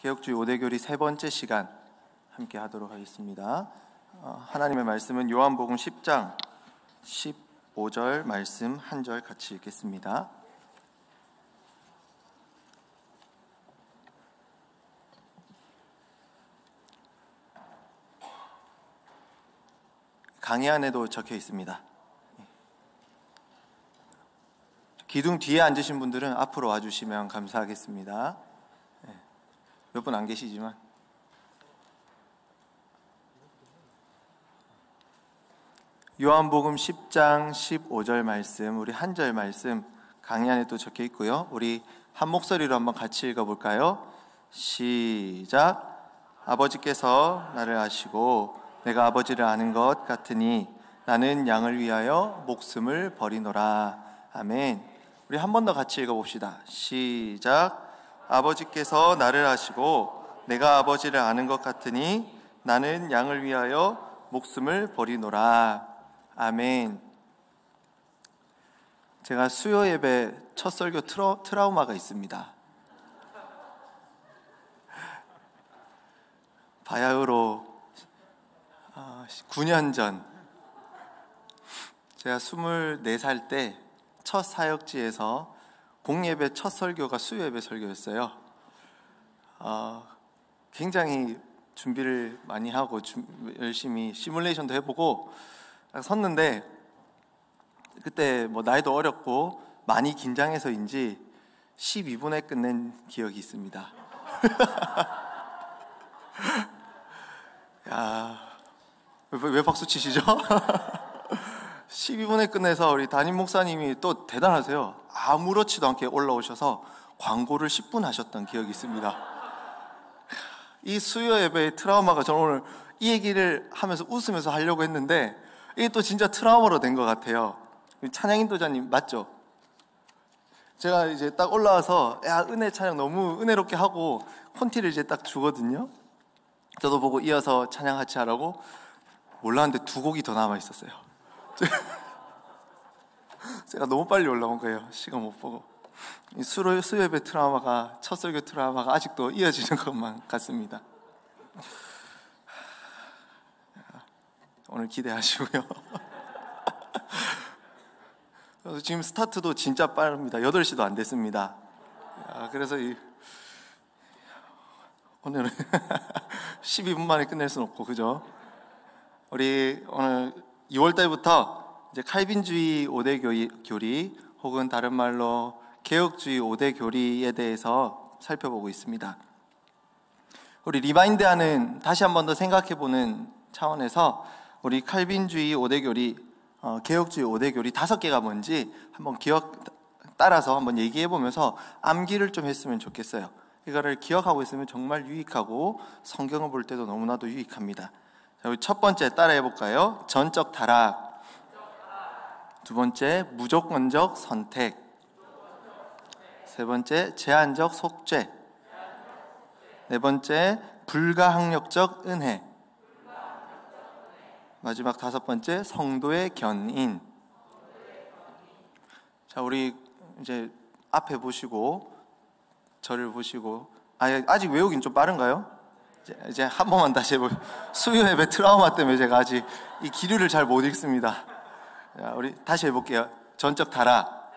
개혁주의 5대 교리 세 번째 시간 함께 하도록 하겠습니다. 하나님의 말씀은 요한복음 10장 15절 말씀 한 절 같이 읽겠습니다. 강의 안에도 적혀 있습니다. 기둥 뒤에 앉으신 분들은 앞으로 와주시면 감사하겠습니다. 몇 분 안 계시지만 요한복음 10장 15절 말씀, 우리 한 절 말씀 강의 안에 또 적혀 있고요. 우리 한 목소리로 한번 같이 읽어볼까요? 시작. 아버지께서 나를 아시고 내가 아버지를 아는 것 같으니 나는 양을 위하여 목숨을 버리노라. 아멘. 우리 한 번 더 같이 읽어봅시다. 시작. 아버지께서 나를 아시고 내가 아버지를 아는 것 같으니 나는 양을 위하여 목숨을 버리노라. 아멘. 제가 수요 예배 첫 설교 트라우마가 있습니다. 바야흐로 9년 전 제가 24살 때 첫 사역지에서 공예배 첫 설교가 수요 예배 설교였어요. 굉장히 준비를 많이 하고 열심히 시뮬레이션도 해보고 섰는데 그때 나이도 어렸고 많이 긴장해서인지 12분에 끝낸 기억이 있습니다. 야, 왜 박수 치시죠? 12분에 끝내서 우리 담임 목사님이 또 대단하세요. 아무렇지도 않게 올라오셔서 광고를 10분 하셨던 기억이 있습니다. 이 수요 예배의 트라우마가 저는 오늘 이 얘기를 하면서 웃으면서 하려고 했는데 이게 또 진짜 트라우마로 된 것 같아요. 찬양인도자님 맞죠? 제가 이제 딱 올라와서 은혜 찬양 너무 은혜롭게 하고 콘티를 이제 딱 주거든요. 저도 보고 이어서 찬양 같이 하라고 몰랐는데 2곡이 더 남아 있었어요. 제가 너무 빨리 올라온 거예요. 시간 못 보고. 이 수요 예배 트라우마가, 첫 설교 트라우마가 아직도 이어지는 것만 같습니다. 오늘 기대하시고요. 지금 스타트도 진짜 빠릅니다. 8시도 안 됐습니다. 그래서 오늘은 12분 만에 끝낼 수는 없고, 그죠? 우리 오늘 2월달부터 이제 칼빈주의 5대 교리 혹은 다른 말로 개혁주의 5대 교리에 대해서 살펴보고 있습니다. 우리 리마인드하는, 다시 한 번 더 생각해보는 차원에서 우리 칼빈주의 5대 교리, 개혁주의 5대 교리 5개가 뭔지 한번 따라서 한번 얘기해보면서 암기를 좀 했으면 좋겠어요. 이거를 기억하고 있으면 정말 유익하고 성경을 볼 때도 너무나도 유익합니다. 자, 우리 첫 번째 따라해볼까요? 전적 타락. 두 번째, 무조건적 선택. 세 번째, 제한적 속죄. 네 번째, 불가항력적 은혜. 마지막 5번째, 성도의 견인. 자, 우리 이제 앞에 보시고 저를 보시고 아직 외우긴 좀 빠른가요? 이제 한 번만 다시 해볼게요. 수요 예배 트라우마 때문에 제가 아직 이 기류를 잘 못 읽습니다. 자, 우리 다시 해볼게요. 전적 타락,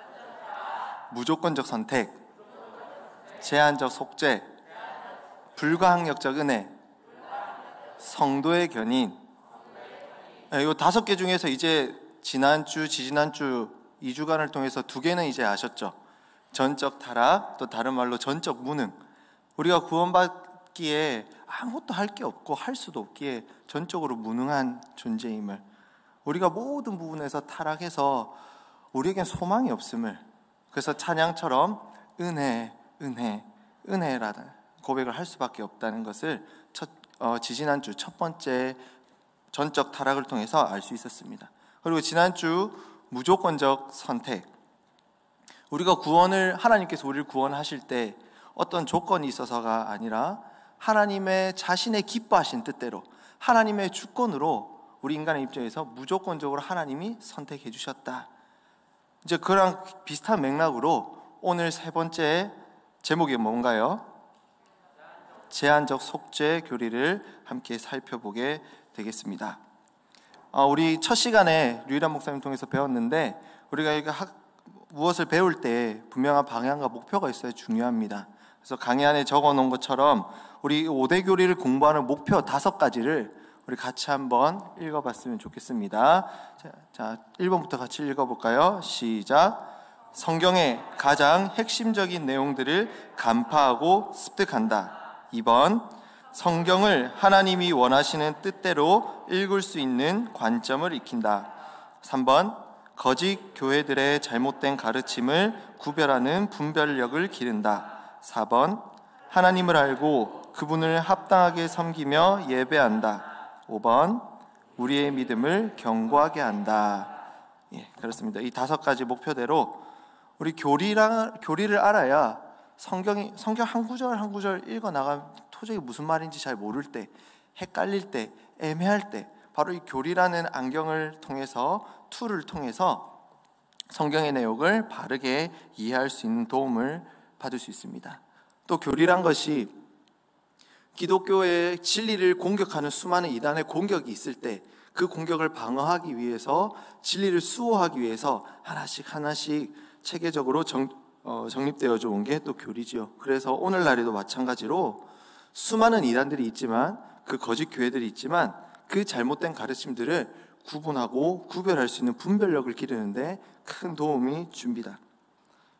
무조건적 선택, 제한적 속죄, 불가항력적 은혜, 성도의 견인. 이 5개 중에서 이제 지난주, 지지난주 2주간을 통해서 2개는 이제 아셨죠? 전적 타락, 또 다른 말로 전적 무능. 우리가 구원받기에 아무것도 할 게 없고 할 수도 없기에 전적으로 무능한 존재임을, 우리가 모든 부분에서 타락해서 우리에겐 소망이 없음을, 그래서 찬양처럼 은혜라는 고백을 할 수밖에 없다는 것을 지지난주 첫 번째 전적 타락을 통해서 알 수 있었습니다. 그리고 지난주 무조건적 선택, 우리가 하나님께서 우리를 구원하실 때 어떤 조건이 있어서가 아니라 하나님의 자신의 기뻐하신 뜻대로 하나님의 주권으로 우리 인간의 입장에서 무조건적으로 하나님이 선택해 주셨다. 이제 그랑 비슷한 맥락으로 오늘 세 번째 제목이 뭔가요? 제한적 속죄 교리를 함께 살펴보게 되겠습니다. 우리 첫 시간에 류일한 목사님 통해서 배웠는데, 우리가 무엇을 배울 때 분명한 방향과 목표가 있어야 중요합니다. 그래서 강의 안에 적어 놓은 것처럼 우리 5대 교리를 공부하는 목표 5가지를 우리 같이 한번 읽어봤으면 좋겠습니다. 자, 1번부터 같이 읽어볼까요? 시작. 성경의 가장 핵심적인 내용들을 간파하고 습득한다. 2번, 성경을 하나님이 원하시는 뜻대로 읽을 수 있는 관점을 익힌다. 3번, 거짓 교회들의 잘못된 가르침을 구별하는 분별력을 기른다. 4번, 하나님을 알고 그분을 합당하게 섬기며 예배한다. 5번, 우리의 믿음을 견고하게 한다. 그렇습니다. 이 5가지 목표대로 우리 교리를 알아야 성경 한 구절 한 구절 읽어 나가면 도저히 무슨 말인지 잘 모를 때, 헷갈릴 때, 애매할 때 바로 이 교리라는 안경을 통해서, 툴을 통해서 성경의 내용을 바르게 이해할 수 있는 도움을 받을 수 있습니다. 또 교리란 것이 기독교의 진리를 공격하는 수많은 이단의 공격이 있을 때 그 공격을 방어하기 위해서, 진리를 수호하기 위해서 하나씩 체계적으로 정립되어져 온 게 또 교리지요. 그래서 오늘날에도 마찬가지로 수많은 이단들이 있지만, 그 거짓 교회들이 있지만, 그 잘못된 가르침들을 구분하고 구별할 수 있는 분별력을 기르는데 큰 도움이 줍니다.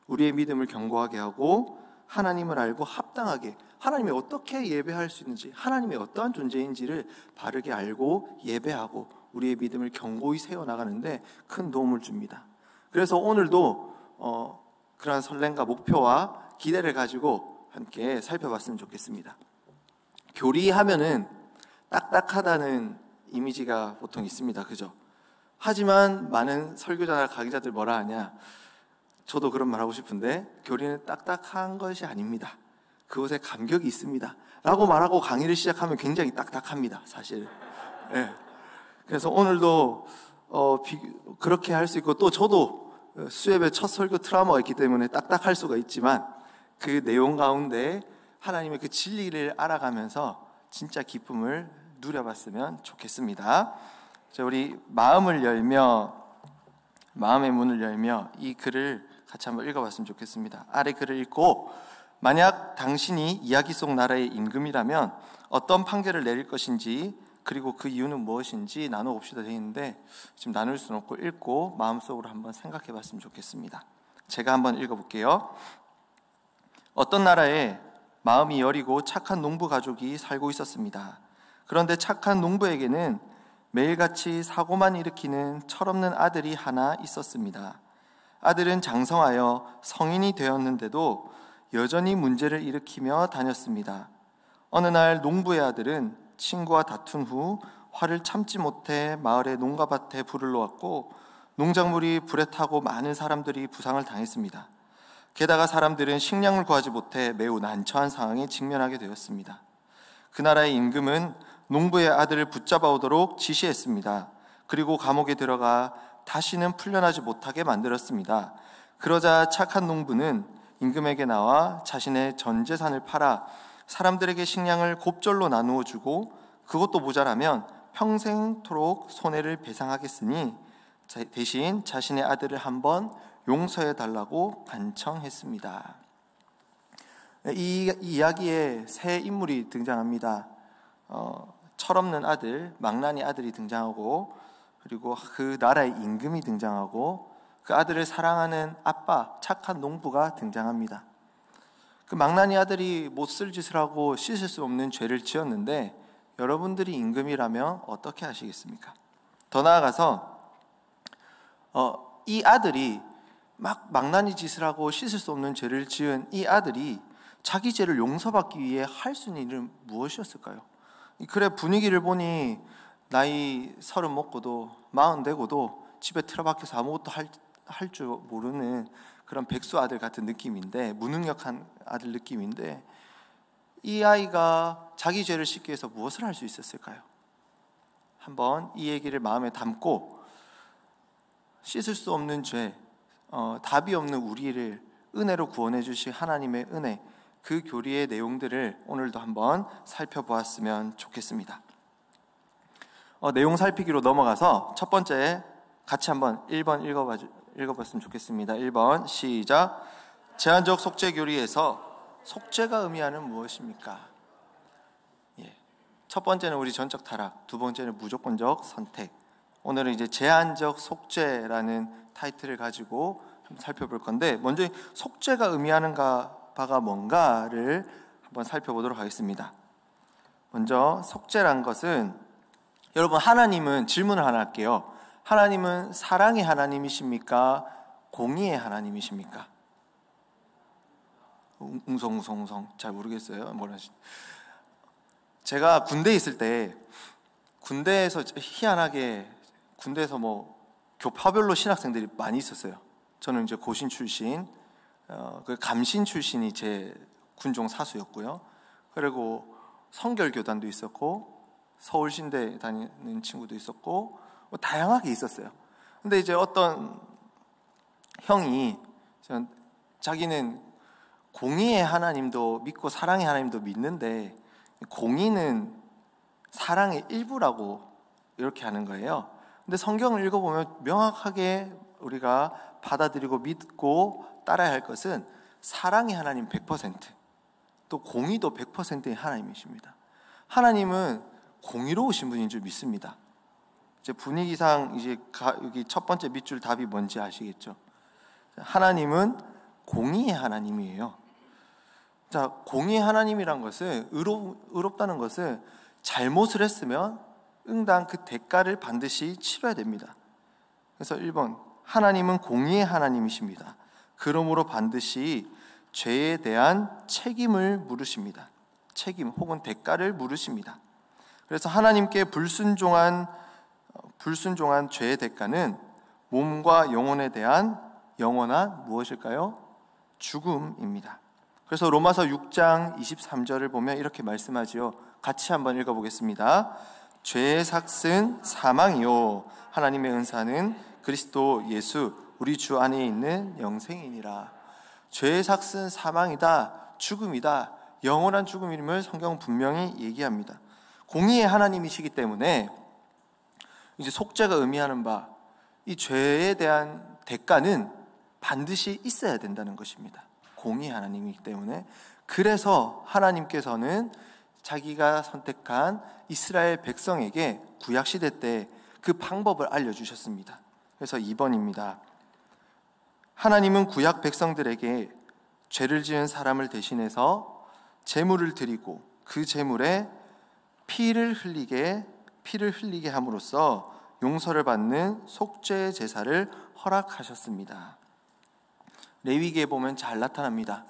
우리의 믿음을 견고하게 하고 하나님을 알고 합당하게, 하나님이 어떻게 예배할 수 있는지, 하나님이 어떠한 존재인지를 바르게 알고 예배하고 우리의 믿음을 견고히 세워나가는데 큰 도움을 줍니다. 그래서 오늘도 그러한 설렘과 목표와 기대를 가지고 함께 살펴봤으면 좋겠습니다. 교리하면은 딱딱하다는 이미지가 보통 있습니다. 그죠? 하지만 많은 설교자나 강의자들 뭐라 하냐, 저도 그런 말 하고 싶은데, 교리는 딱딱한 것이 아닙니다. 그것에 감격이 있습니다 라고 말하고 강의를 시작하면 굉장히 딱딱합니다, 사실. 그래서 오늘도 그렇게 할 수 있고, 또 저도 수협의 첫 설교 트라우마가 있기 때문에 딱딱할 수가 있지만, 그 내용 가운데 하나님의 그 진리를 알아가면서 진짜 기쁨을 누려봤으면 좋겠습니다. 자, 우리 마음의 문을 열며 이 글을 같이 한번 읽어봤으면 좋겠습니다. 아래 글을 읽고, 만약 당신이 이야기 속 나라의 임금이라면 어떤 판결을 내릴 것인지, 그리고 그 이유는 무엇인지 나눠봅시다 되어 있는데, 지금 나눌 수는 없고 읽고 마음속으로 한번 생각해 봤으면 좋겠습니다. 제가 한번 읽어볼게요. 어떤 나라에 마음이 여리고 착한 농부 가족이 살고 있었습니다. 그런데 착한 농부에게는 매일같이 사고만 일으키는 철없는 아들이 하나 있었습니다. 아들은 장성하여 성인이 되었는데도 여전히 문제를 일으키며 다녔습니다. 어느 날 농부의 아들은 친구와 다툰 후 화를 참지 못해 마을의 농가밭에 불을 놓았고, 농작물이 불에 타고 많은 사람들이 부상을 당했습니다. 게다가 사람들은 식량을 구하지 못해 매우 난처한 상황에 직면하게 되었습니다. 그 나라의 임금은 농부의 아들을 붙잡아 오도록 지시했습니다. 그리고 감옥에 들어가 다시는 풀려나지 못하게 만들었습니다. 그러자 착한 농부는 임금에게 나와 자신의 전 재산을 팔아 사람들에게 식량을 곱절로 나누어 주고, 그것도 모자라면 평생토록 손해를 배상하겠으니 대신 자신의 아들을 한번 용서해 달라고 간청했습니다. 이 이야기에 세 인물이 등장합니다. 철없는 아들, 망나니 아들이 등장하고, 그리고 그 나라의 임금이 등장하고, 그 아들을 사랑하는 아빠, 착한 농부가 등장합니다. 그 망나니 아들이 못쓸 짓을 하고 씻을 수 없는 죄를 지었는데, 여러분들이 임금이라면 어떻게 하시겠습니까? 더 나아가서 이 아들이 막 망나니 짓을 하고 씻을 수 없는 죄를 지은 이 아들이 자기 죄를 용서받기 위해 할 수 있는 일은 무엇이었을까요? 그래, 분위기를 보니 나이 30 먹고도 40 되고도 집에 틀어박혀서 아무것도 할 줄 모르는 그런 백수 아들 같은 느낌인데, 무능력한 아들 느낌인데, 이 아이가 자기 죄를 씻기 위해서 무엇을 할 수 있었을까요? 한번 이 얘기를 마음에 담고 씻을 수 없는 죄, 답이 없는 우리를 은혜로 구원해 주실 하나님의 은혜, 그 교리의 내용들을 오늘도 한번 살펴보았으면 좋겠습니다. 내용 살피기로 넘어가서 첫 번째 같이 한번 1번 읽어봤으면 좋겠습니다. 1번 시작. 제한적 속죄 교리에서 속죄가 의미하는 무엇입니까? 첫 번째는 우리 전적 타락, 두 번째는 무조건적 선택. 오늘은 이제 제한적 속죄라는 타이틀을 가지고 한번 살펴볼 건데, 먼저 속죄가 의미하는 바가 뭔가를 한번 살펴보도록 하겠습니다. 먼저 속죄란 것은, 여러분, 하나님은 질문을 하나 할게요. 하나님은 사랑의 하나님이십니까? 공의의 하나님이십니까? 웅성웅성 잘 모르겠어요. 제가 군대에 있을 때, 군대에서 희한하게 군대에서 교파별로 신학생들이 많이 있었어요. 저는 이제 고신 출신, 그 감신 출신이 제 군종 사수였고요. 그리고 성결교단도 있었고, 서울신대 다니는 친구도 있었고, 다양하게 있었어요. 근데 이제 어떤 형이 자기는 공의의 하나님도 믿고 사랑의 하나님도 믿는데, 공의는 사랑의 일부라고 이렇게 하는 거예요. 근데 성경을 읽어보면 명확하게 우리가 받아들이고 믿고 따라야 할 것은 사랑의 하나님 100%, 또 공의도 100%의 하나님이십니다. 하나님은 공의로우신 분인 줄 믿습니다. 이제 분위기상 이제 여기 첫 번째 밑줄 답이 뭔지 아시겠죠? 하나님은 공의의 하나님이에요. 자, 공의의 하나님이란 것은 의롭다는 것은 잘못을 했으면 응당 그 대가를 반드시 치러야 됩니다. 그래서 1번, 하나님은 공의의 하나님이십니다. 그러므로 반드시 죄에 대한 책임을 물으십니다. 책임 혹은 대가를 물으십니다. 그래서 하나님께 불순종한 죄의 대가는 몸과 영혼에 대한 영원한 무엇일까요? 죽음입니다. 그래서 로마서 6장 23절을 보면 이렇게 말씀하지요. 같이 한번 읽어보겠습니다. 죄의 삭은 사망이요 하나님의 은사는 그리스도 예수 우리 주 안에 있는 영생이니라. 죄의 삭은 사망이다, 죽음이다, 영원한 죽음임을 성경은 분명히 얘기합니다. 공의의 하나님이시기 때문에 이제 속죄가 의미하는 바, 이 죄에 대한 대가는 반드시 있어야 된다는 것입니다. 공의의 하나님이기 때문에. 그래서 하나님께서는 자기가 선택한 이스라엘 백성에게 구약시대 때 그 방법을 알려주셨습니다. 그래서 2번입니다. 하나님은 구약 백성들에게 죄를 지은 사람을 대신해서 제물을 드리고 그 제물에 피를 흘리게 함으로써 용서를 받는 속죄 제사를 허락하셨습니다. 레위기에 보면 잘 나타납니다.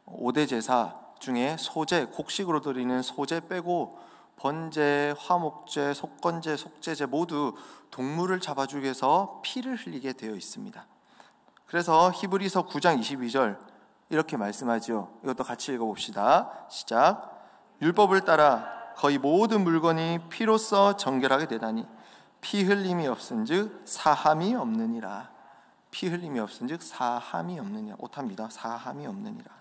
5대 제사 중에 소제, 곡식으로 드리는 소제 빼고 번제, 화목제, 속건제, 속제제 모두 동물을 잡아주기 위해서 피를 흘리게 되어 있습니다. 그래서 히브리서 9장 22절 이렇게 말씀하죠. 이것도 같이 읽어봅시다. 시작. 율법을 따라 거의 모든 물건이 피로써 정결하게 되다니 피 흘림이 없은즉 사함이 없느니라. 피 흘림이 없은즉 사함이 없느니라. 오타입니다. 사함이 없느니라.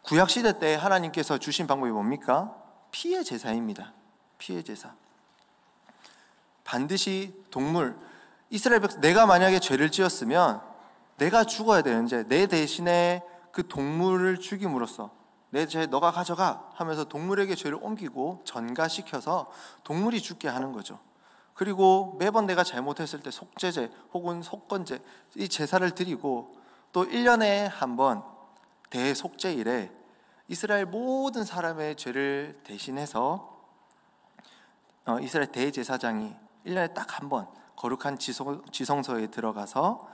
구약시대 때 하나님께서 주신 방법이 뭡니까? 피의 제사입니다. 피의 제사. 반드시 동물, 이스라엘 백성, 내가 만약에 죄를 지었으면 내가 죽어야 되는데 내 대신에 그 동물을 죽임으로써 내 죄 너가 가져가 하면서 동물에게 죄를 옮기고 전가시켜서 동물이 죽게 하는 거죠. 그리고 매번 내가 잘못했을 때 속죄제 혹은 속건제 이 제사를 드리고 또 1년에 한 번 대속죄일에 이스라엘 모든 사람의 죄를 대신해서 이스라엘 대제사장이 1년에 딱 한 번 거룩한 지성소에 들어가서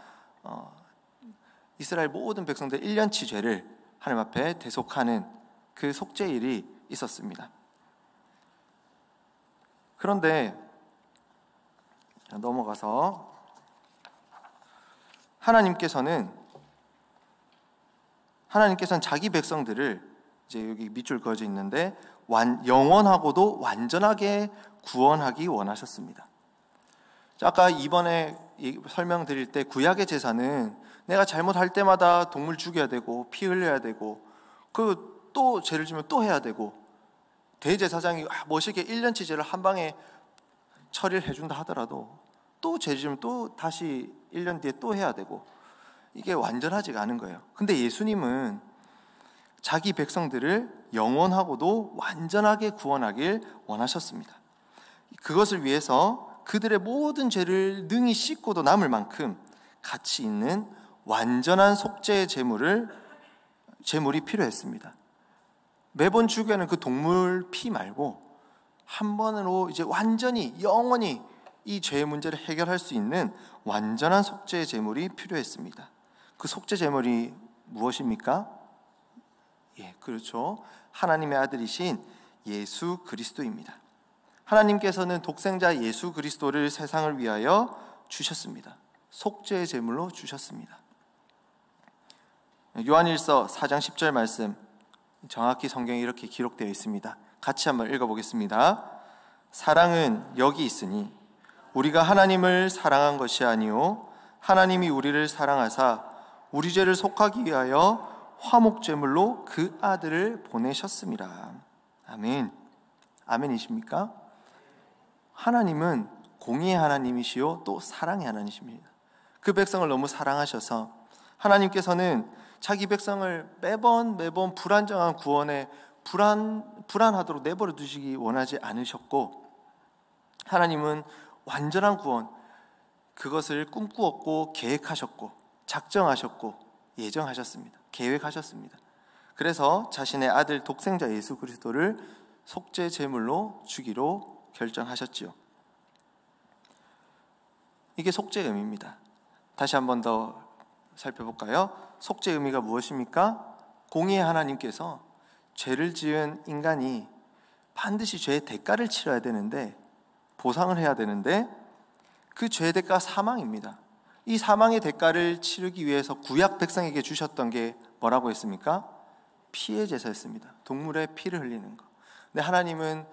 이스라엘 모든 백성들 1년치 죄를 하나님 앞에 대속하는 그 속죄일이 있었습니다. 그런데 넘어가서 하나님께서는 자기 백성들을 이제 여기 밑줄 그어져 있는데 영원하고도 완전하게 구원하기 원하셨습니다. 아까 이번에 설명드릴 때 구약의 제사는 내가 잘못할 때마다 동물 죽여야 되고 피 흘려야 되고 또 죄를 지면 또 해야 되고, 대제사장이 멋있게 1년치 죄를 한 방에 처리를 해준다 하더라도 또 죄를 지면 또 다시 1년 뒤에 또 해야 되고, 이게 완전하지가 않은 거예요. 근데 예수님은 자기 백성들을 영원하고도 완전하게 구원하길 원하셨습니다. 그것을 위해서 그들의 모든 죄를 능히 씻고도 남을 만큼 가치 있는 완전한 속죄의 제물이 필요했습니다. 매번 죽여는 그 동물 피 말고 한 번으로 이제 완전히 영원히 이 죄의 문제를 해결할 수 있는 완전한 속죄의 제물이 필요했습니다. 그 속죄 제물이 무엇입니까? 그렇죠. 하나님의 아들이신 예수 그리스도입니다. 하나님께서는 독생자 예수 그리스도를 세상을 위하여 주셨습니다. 속죄의 제물로 주셨습니다. 요한일서 4장 10절 말씀, 정확히 성경에 이렇게 기록되어 있습니다. 같이 한번 읽어보겠습니다. 사랑은 여기 있으니 우리가 하나님을 사랑한 것이 아니요 하나님이 우리를 사랑하사 우리 죄를 속하기 위하여 화목제물로 그 아들을 보내셨습니다. 아멘. 아멘이십니까? 하나님은 공의의 하나님이시요 또 사랑의 하나님이십니다. 그 백성을 너무 사랑하셔서 하나님께서는 자기 백성을 매번 불안정한 구원에 불안하도록 내버려 두시기 원하지 않으셨고, 하나님은 완전한 구원, 그것을 꿈꾸었고 계획하셨고 작정하셨고 예정하셨습니다. 계획하셨습니다. 그래서 자신의 아들 독생자 예수 그리스도를 속죄 제물로 주기로 결정하셨지요. 이게 속죄의 의미입니다. 다시 한 번 더 살펴볼까요? 속죄의 의미가 무엇입니까? 공의의 하나님께서 죄를 지은 인간이 반드시 죄의 대가를 치러야 되는데, 보상을 해야 되는데, 그 죄의 대가가 사망입니다. 이 사망의 대가를 치르기 위해서 구약 백성에게 주셨던 게 뭐라고 했습니까? 피의 제사였습니다. 동물의 피를 흘리는 것. 근데 하나님은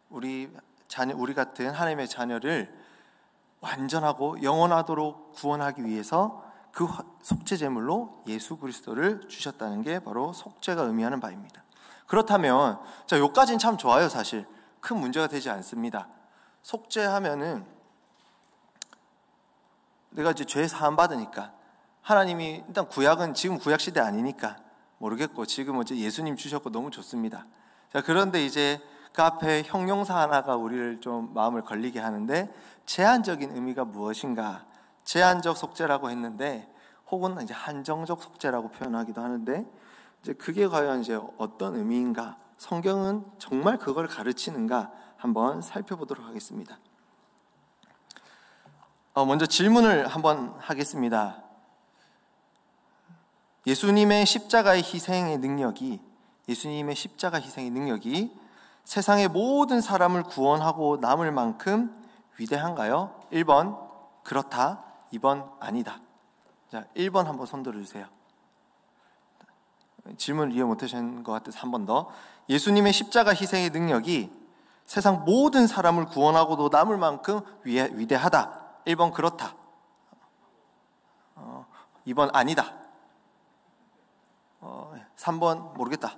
우리 같은 하나님의 자녀를 완전하고 영원하도록 구원하기 위해서 그 속죄 제물로 예수 그리스도를 주셨다는 게 바로 속죄가 의미하는 바입니다. 그렇다면 여기까지는 참 좋아요. 사실 큰 문제가 되지 않습니다. 속죄하면은 내가 이제 죄 사함 받으니까, 하나님이 일단 구약은 지금 구약 시대 아니니까 모르겠고, 지금 어제 예수님 주셨고 너무 좋습니다. 자, 그런데 이제 그 앞에 형용사 하나가 우리를 좀 마음을 걸리게 하는데, 제한적인 의미가 무엇인가? 제한적 속죄라고 했는데, 혹은 이제 한정적 속죄라고 표현하기도 하는데, 이제 그게 과연 이제 어떤 의미인가? 성경은 정말 그걸 가르치는가? 한번 살펴보도록 하겠습니다. 먼저 질문을 한번 하겠습니다. 예수님의 십자가 희생의 능력이 세상의 모든 사람을 구원하고 남을 만큼 위대한가요? 1번 그렇다, 2번 아니다. 자, 1번 한번 손 들어주세요. 질문을 이해 못하신 것 같아서 한 번 더. 예수님의 십자가 희생의 능력이 세상 모든 사람을 구원하고도 남을 만큼 위대하다. 1번 그렇다, 2번 아니다, 3번 모르겠다.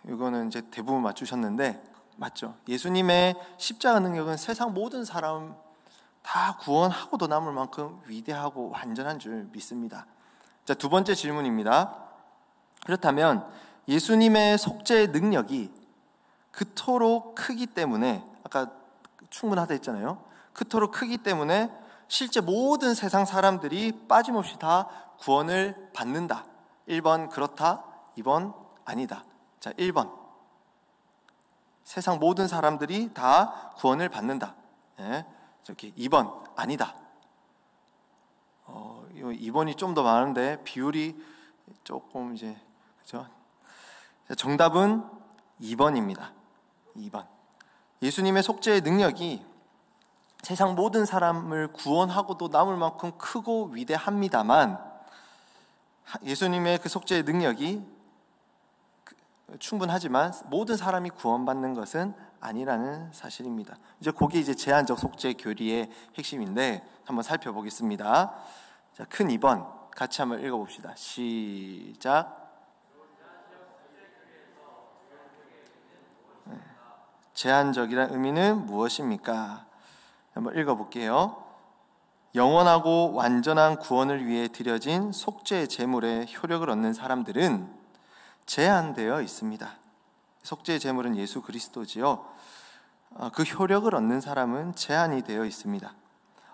이거는 이제 대부분 맞추셨는데 맞죠? 예수님의 십자가 능력은 세상 모든 사람 다 구원하고도 남을 만큼 위대하고 완전한 줄 믿습니다. 자, 두 번째 질문입니다. 그렇다면 예수님의 속죄의 능력이 그토록 크기 때문에, 아까 충분하다 했잖아요. 그토록 크기 때문에 실제 모든 세상 사람들이 빠짐없이 다 구원을 받는다. 1번 그렇다, 2번 아니다. 자, 1번 세상 모든 사람들이 다 구원을 받는다. 저기 2번 아니다. 2번이 좀 더 많은데 비율이 조금 이제 그렇죠? 정답은 2번입니다. 2번. 예수님의 속죄의 능력이 세상 모든 사람을 구원하고도 남을 만큼 크고 위대합니다만, 예수님의 그 속죄의 능력이 충분하지만 모든 사람이 구원받는 것은 아니라는 사실입니다. 이제 그게 이제 제한적 속죄 교리의 핵심인데 한번 살펴보겠습니다. 자, 큰 2번 같이 한번 읽어봅시다. 시작. 제한적이란 의미는 무엇입니까? 한번 읽어볼게요. 영원하고 완전한 구원을 위해 드려진 속죄 제물의 효력을 얻는 사람들은 제한되어 있습니다. 속죄 제물은 예수 그리스도지요. 그 효력을 얻는 사람은 제한이 되어 있습니다.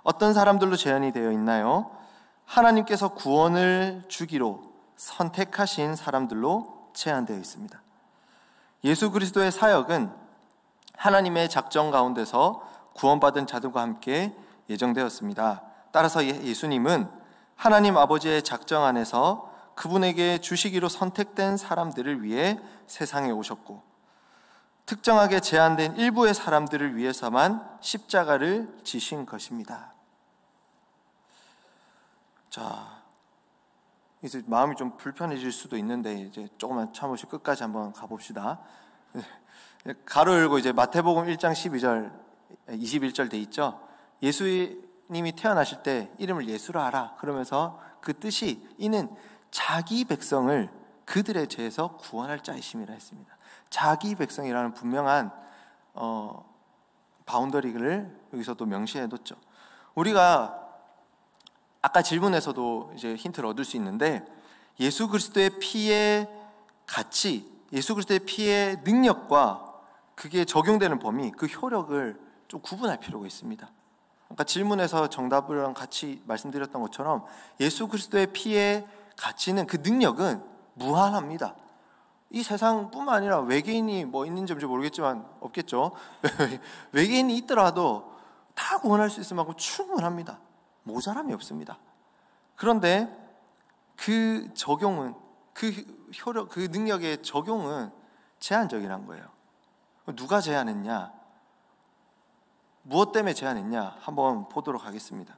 어떤 사람들로 제한이 되어 있나요? 하나님께서 구원을 주기로 선택하신 사람들로 제한되어 있습니다. 예수 그리스도의 사역은 하나님의 작정 가운데서 구원받은 자들과 함께 예정되었습니다. 따라서 예수님은 하나님 아버지의 작정 안에서 그분에게 주시기로 선택된 사람들을 위해 세상에 오셨고, 특정하게 제한된 일부의 사람들을 위해서만 십자가를 지신 것입니다. 자, 이제 마음이 좀 불편해질 수도 있는데 이제 조금만 참으시고 끝까지 한번 가봅시다. 가로 열고 이제 마태복음 1장 12절 21절 돼 있죠. 예수님이 태어나실 때 이름을 예수라 하라 그러면서 그 뜻이 이는 자기 백성을 그들의 죄에서 구원할 자이심이라 했습니다. 자기 백성이라는 분명한 바운더리를 여기서 또 명시해 뒀죠. 우리가 아까 질문에서도 이제 힌트를 얻을 수 있는데, 예수 그리스도의 피의 가치, 예수 그리스도의 피의 능력과 그게 적용되는 범위, 그 효력을 좀 구분할 필요가 있습니다. 아까 질문에서 정답이랑 같이 말씀드렸던 것처럼 예수 그리스도의 피의 가치는, 그 능력은 무한합니다. 이 세상뿐만 아니라 외계인이 뭐 있는지 모르겠지만 없겠죠. 외계인이 있더라도 다 구원할 수 있을 만큼 충분합니다. 모자람이 없습니다. 그런데 그 적용은, 그 효력, 그 능력의 적용은 제한적이란 거예요. 누가 제한했냐? 무엇 때문에 제한했냐? 한번 보도록 하겠습니다.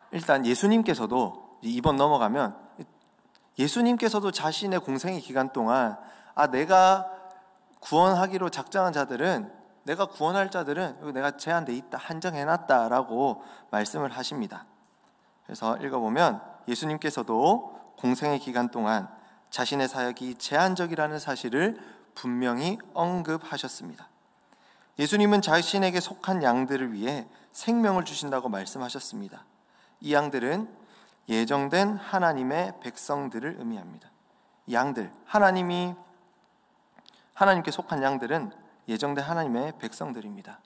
일단 예수님께서도, 이번 넘어가면 예수님께서도 자신의 공생의 기간 동안 내가 구원하기로 작정한 자들은, 내가 구원할 자들은 내가 제한돼 있다, 한정해놨다라고 말씀을 하십니다. 그래서 읽어보면 예수님께서도 공생의 기간 동안 자신의 사역이 제한적이라는 사실을 분명히 언급하셨습니다. 예수님은 자신에게 속한 양들을 위해 생명을 주신다고 말씀하셨습니다. 이 양들은 예정된 하나님의 백성들을 의미합니다. 이 양들, 하나님께 속한 양들은 예정된 하나님의 백성들입니다.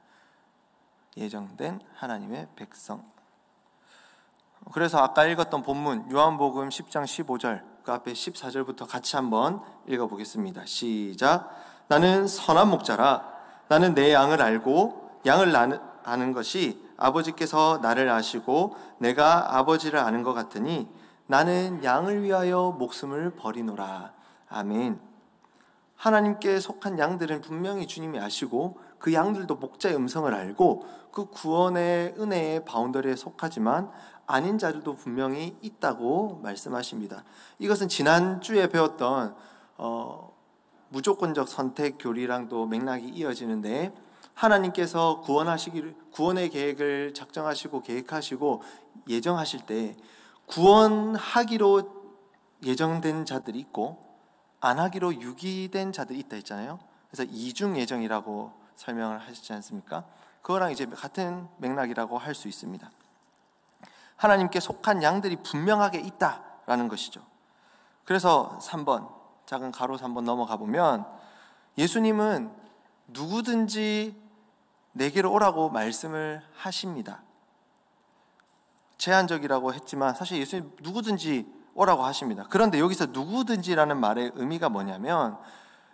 예정된 하나님의 백성. 그래서 아까 읽었던 본문 요한복음 10장 15절, 그 앞에 14절부터 같이 한번 읽어보겠습니다. 시작. 나는 선한 목자라. 나는 내 양을 알고 양을 아는 것이 아버지께서 나를 아시고 내가 아버지를 아는 것 같으니 나는 양을 위하여 목숨을 버리노라. 아멘. 하나님께 속한 양들은 분명히 주님이 아시고, 그 양들도 목자의 음성을 알고 그 구원의 은혜의 바운더리에 속하지만 아닌 자들도 분명히 있다고 말씀하십니다. 이것은 지난주에 배웠던 무조건적 선택 교리랑도 맥락이 이어지는데, 하나님께서 구원의 계획을 작정하시고 계획하시고 예정하실 때 구원하기로 예정된 자들이 있고 안 하기로 유기된 자들이 있다 했잖아요. 그래서 이중 예정이라고 설명을 하시지 않습니까? 그거랑 이제 같은 맥락이라고 할 수 있습니다. 하나님께 속한 양들이 분명하게 있다라는 것이죠. 그래서 3번, 작은 가로 3번 넘어가 보면 예수님은 누구든지 내게로 오라고 말씀을 하십니다. 제한적이라고 했지만 사실 예수님 누구든지 오라고 하십니다. 그런데 여기서 누구든지라는 말의 의미가 뭐냐면,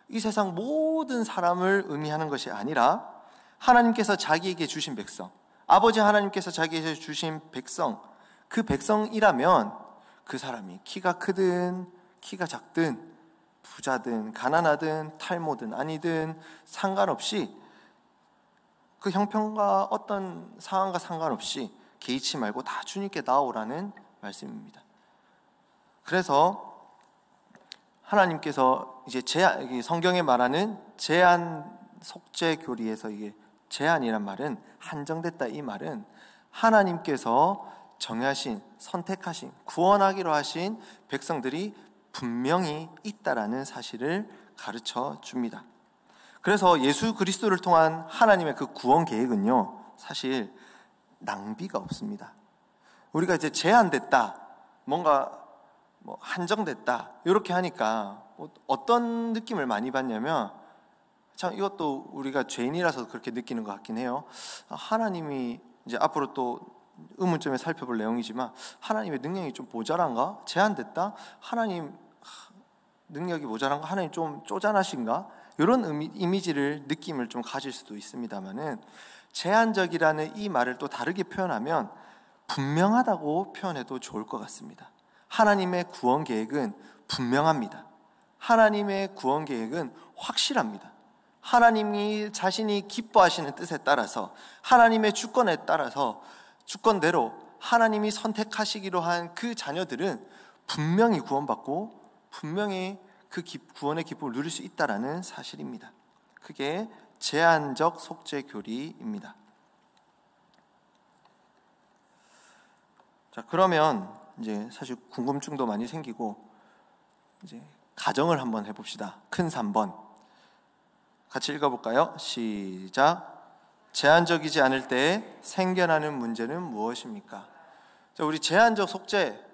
이 세상 모든 사람을 의미하는 것이 아니라 하나님께서 자기에게 주신 백성, 아버지 하나님께서 자기에게 주신 백성, 그 백성이라면 그 사람이 키가 크든 키가 작든 부자든 가난하든 탈모든 아니든 상관없이, 그 형편과 어떤 상황과 상관없이 개의치 말고 다 주님께 나오라는 말씀입니다. 그래서 하나님께서 이제 성경에 말하는 제한 속죄 교리에서 이게 제한이란 말은, 한정됐다 이 말은 하나님께서 정하신, 선택하신, 구원하기로 하신 백성들이 분명히 있다라는 사실을 가르쳐 줍니다. 그래서 예수 그리스도를 통한 하나님의 그 구원 계획은요, 사실 낭비가 없습니다. 우리가 이제 제한됐다, 뭔가 한정됐다 이렇게 하니까 어떤 느낌을 많이 받냐면, 참 이것도 우리가 죄인이라서 그렇게 느끼는 것 같긴 해요. 하나님이 이제 앞으로 또 의문점에 살펴볼 내용이지만, 하나님의 능력이 좀 모자란가? 제한됐다? 하나님 능력이 모자란가? 하나님 좀 쪼잔하신가? 이런 이미지를, 느낌을 좀 가질 수도 있습니다만은, 제한적이라는 이 말을 또 다르게 표현하면 분명하다고 표현해도 좋을 것 같습니다. 하나님의 구원 계획은 분명합니다. 하나님의 구원 계획은 확실합니다. 하나님이 자신이 기뻐하시는 뜻에 따라서, 하나님의 주권에 따라서, 주권대로 하나님이 선택하시기로 한 그 자녀들은 분명히 구원받고 분명히 그 구원의 기쁨을 누릴 수 있다는 사실입니다. 그게 제한적 속죄 교리입니다. 자, 그러면 이제 사실 궁금증도 많이 생기고, 이제 가정을 한번 해봅시다. 큰 3번 같이 읽어볼까요? 시작. 제한적이지 않을 때 생겨나는 문제는 무엇입니까? 자, 우리 제한적 속죄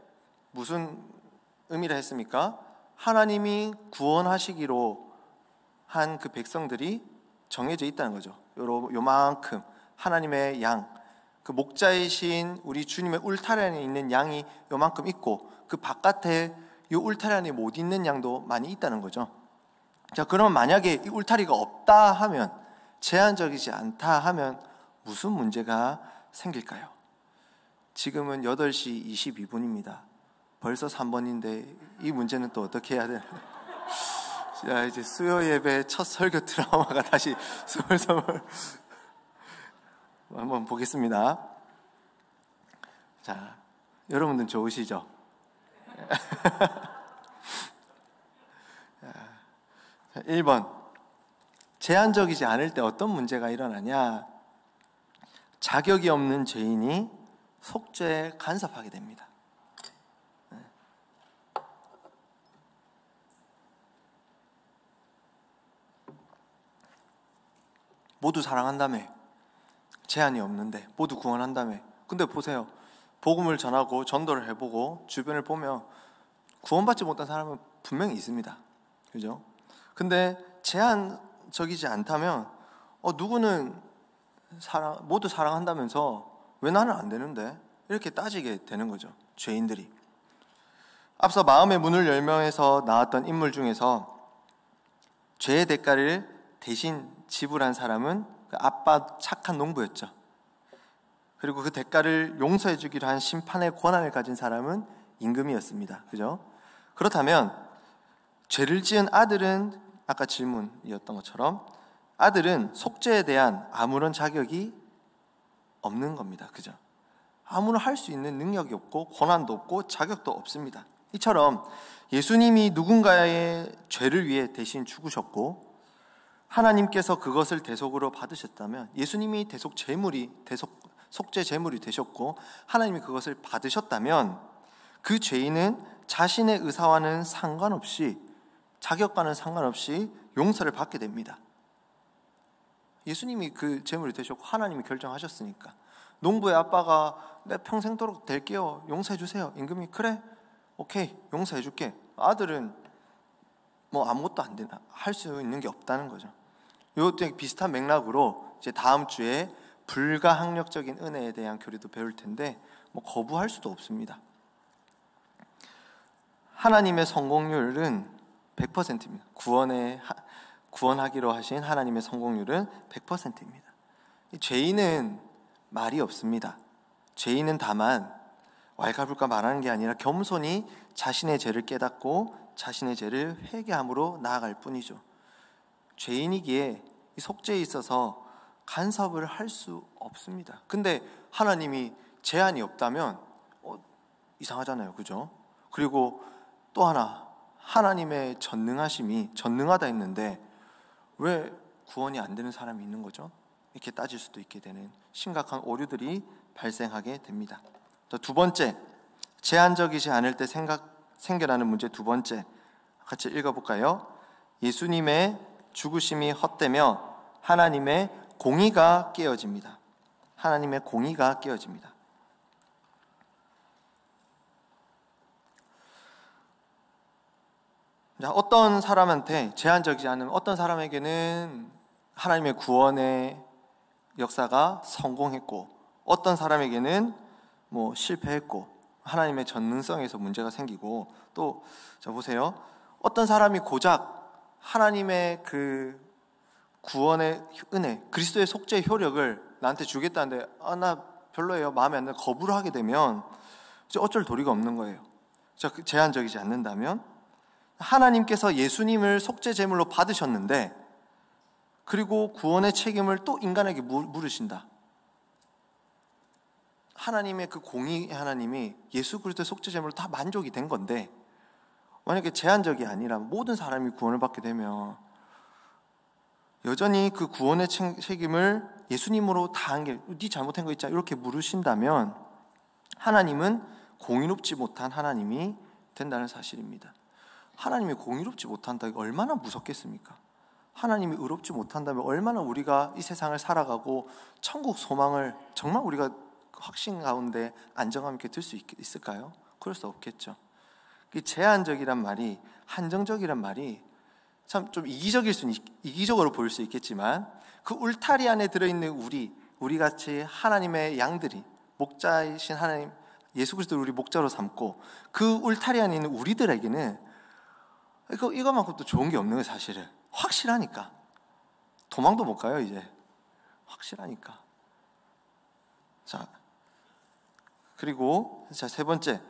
무슨 의미를 했습니까? 하나님이 구원하시기로 한 그 백성들이 정해져 있다는 거죠. 요만큼 하나님의 양, 그 목자이신 우리 주님의 울타리 안에 있는 양이 요만큼 있고, 그 바깥에 이 울타리 안에 못 있는 양도 많이 있다는 거죠. 자, 그러면 만약에 이 울타리가 없다 하면, 제한적이지 않다 하면 무슨 문제가 생길까요? 지금은 8시 22분입니다. 벌써 3번인데 이 문제는 또 어떻게 해야 되나? 자, 이제 수요 예배 첫 설교 트라우마가 다시 스멀스멀 한번 보겠습니다. 자, 여러분들 좋으시죠? 1번, 제한적이지 않을 때 어떤 문제가 일어나냐? 자격이 없는 죄인이 속죄에 간섭하게 됩니다. 모두 사랑한다며, 제한이 없는데, 모두 구원한다며. 근데 보세요, 복음을 전하고 전도를 해보고 주변을 보면 구원받지 못한 사람은 분명히 있습니다. 그죠? 근데 제한적이지 않다면, 누구는 모두 사랑한다면서 왜 나는 안 되는데? 이렇게 따지게 되는 거죠, 죄인들이. 앞서 마음의 문을 열명에서 나왔던 인물 중에서 죄의 대가를 대신 지불한 사람은 그 아빠 착한 농부였죠. 그리고 그 대가를 용서해 주기로 한 심판의 권한을 가진 사람은 임금이었습니다. 그죠? 그렇다면 죄를 지은 아들은, 아까 질문이었던 것처럼 아들은 속죄에 대한 아무런 자격이 없는 겁니다. 그죠? 아무런 할 수 있는 능력이 없고 권한도 없고 자격도 없습니다. 이처럼 예수님이 누군가의 죄를 위해 대신 죽으셨고, 하나님께서 그것을 대속으로 받으셨다면, 예수님이 속죄 제물이 되셨고 하나님이 그것을 받으셨다면, 그 죄인은 자신의 의사와는 상관없이, 자격과는 상관없이 용서를 받게 됩니다. 예수님이 그 제물이 되셨고 하나님이 결정하셨으니까. 농부의 아빠가 내 평생도록 될게요, 용서해 주세요. 임금이 그래, 오케이, 용서해 줄게. 아들은 아무것도 안 되나, 할 수 있는 게 없다는 거죠. 이것도 비슷한 맥락으로 이제 다음 주에 불가항력적인 은혜에 대한 교리도 배울 텐데, 거부할 수도 없습니다. 하나님의 성공률은 100%입니다. 구원하기로 하신 하나님의 성공률은 100%입니다. 죄인은 말이 없습니다. 죄인은 다만 왈가불가 말하는 게 아니라 겸손히 자신의 죄를 깨닫고 자신의 죄를 회개함으로 나아갈 뿐이죠. 죄인이기에 이 속죄에 있어서 간섭을 할 수 없습니다. 근데 하나님이 제한이 없다면 이상하잖아요. 그죠? 그리고 또 하나, 하나님의 전능하심이 전능하다 했는데 왜 구원이 안 되는 사람이 있는 거죠? 이렇게 따질 수도 있게 되는 심각한 오류들이 발생하게 됩니다. 두 번째, 제한적이지 않을 때 생겨나는 문제 두 번째, 같이 읽어볼까요? 예수님의 죽으심이 헛되며 하나님의 공의가 깨어집니다. 하나님의 공의가 깨어집니다. 자, 어떤 사람한테 제한적이지 않은 어떤 사람에게는 하나님의 구원의 역사가 성공했고, 어떤 사람에게는 실패했고, 하나님의 전능성에서 문제가 생기고, 또 자 보세요. 어떤 사람이 고작 하나님의 그 구원의 은혜, 그리스도의 속죄의 효력을 나한테 주겠다는데 나 별로예요, 마음에 안 들어, 거부를 하게 되면 이제 어쩔 도리가 없는 거예요. 자, 제한적이지 않는다면 하나님께서 예수님을 속죄 제물로 받으셨는데, 그리고 구원의 책임을 또 인간에게 물으신다. 하나님의 그 공의, 하나님이 예수 그리스도의 속죄 제물로 다 만족이 된 건데, 만약에 제한적이 아니라 모든 사람이 구원을 받게 되면 여전히 그 구원의 책임을 예수님으로 다한 게 네 잘못한 거 있잖아, 이렇게 물으신다면 하나님은 공의롭지 못한 하나님이 된다는 사실입니다. 하나님이 공의롭지 못한다, 얼마나 무섭겠습니까? 하나님이 의롭지 못한다면 얼마나 우리가 이 세상을 살아가고 천국 소망을 정말 우리가 확신 가운데 안정감 있게 들 수 있을까요? 그럴 수 없겠죠. 제한적이란 말이, 한정적이란 말이 참 좀 이기적으로 보일 수 있겠지만, 그 울타리 안에 들어있는 우리 같이 하나님의 양들이, 목자이신 하나님 예수 그리스도를 우리 목자로 삼고 그 울타리 안에 있는 우리들에게는 이거만큼 또 좋은 게 없는 거예요. 사실은 확실하니까 도망도 못 가요. 이제 확실하니까. 자, 그리고 세 번째,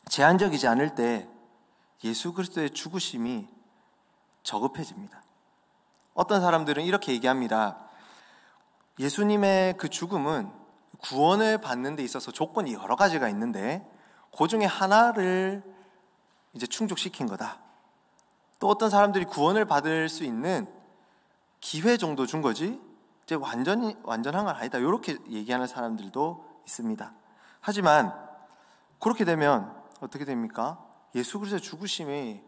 제한적이지 않을 때 예수 그리스도의 죽으심이 저급해집니다. 어떤 사람들은 이렇게 얘기합니다. 예수님의 그 죽음은 구원을 받는 데 있어서 조건이 여러 가지가 있는데 그 중에 하나를 이제 충족시킨 거다. 또 어떤 사람들이 구원을 받을 수 있는 기회 정도 준 거지 이제 완전한 건 아니다, 이렇게 얘기하는 사람들도 있습니다. 하지만 그렇게 되면 어떻게 됩니까? 예수 그리스도의 죽으심이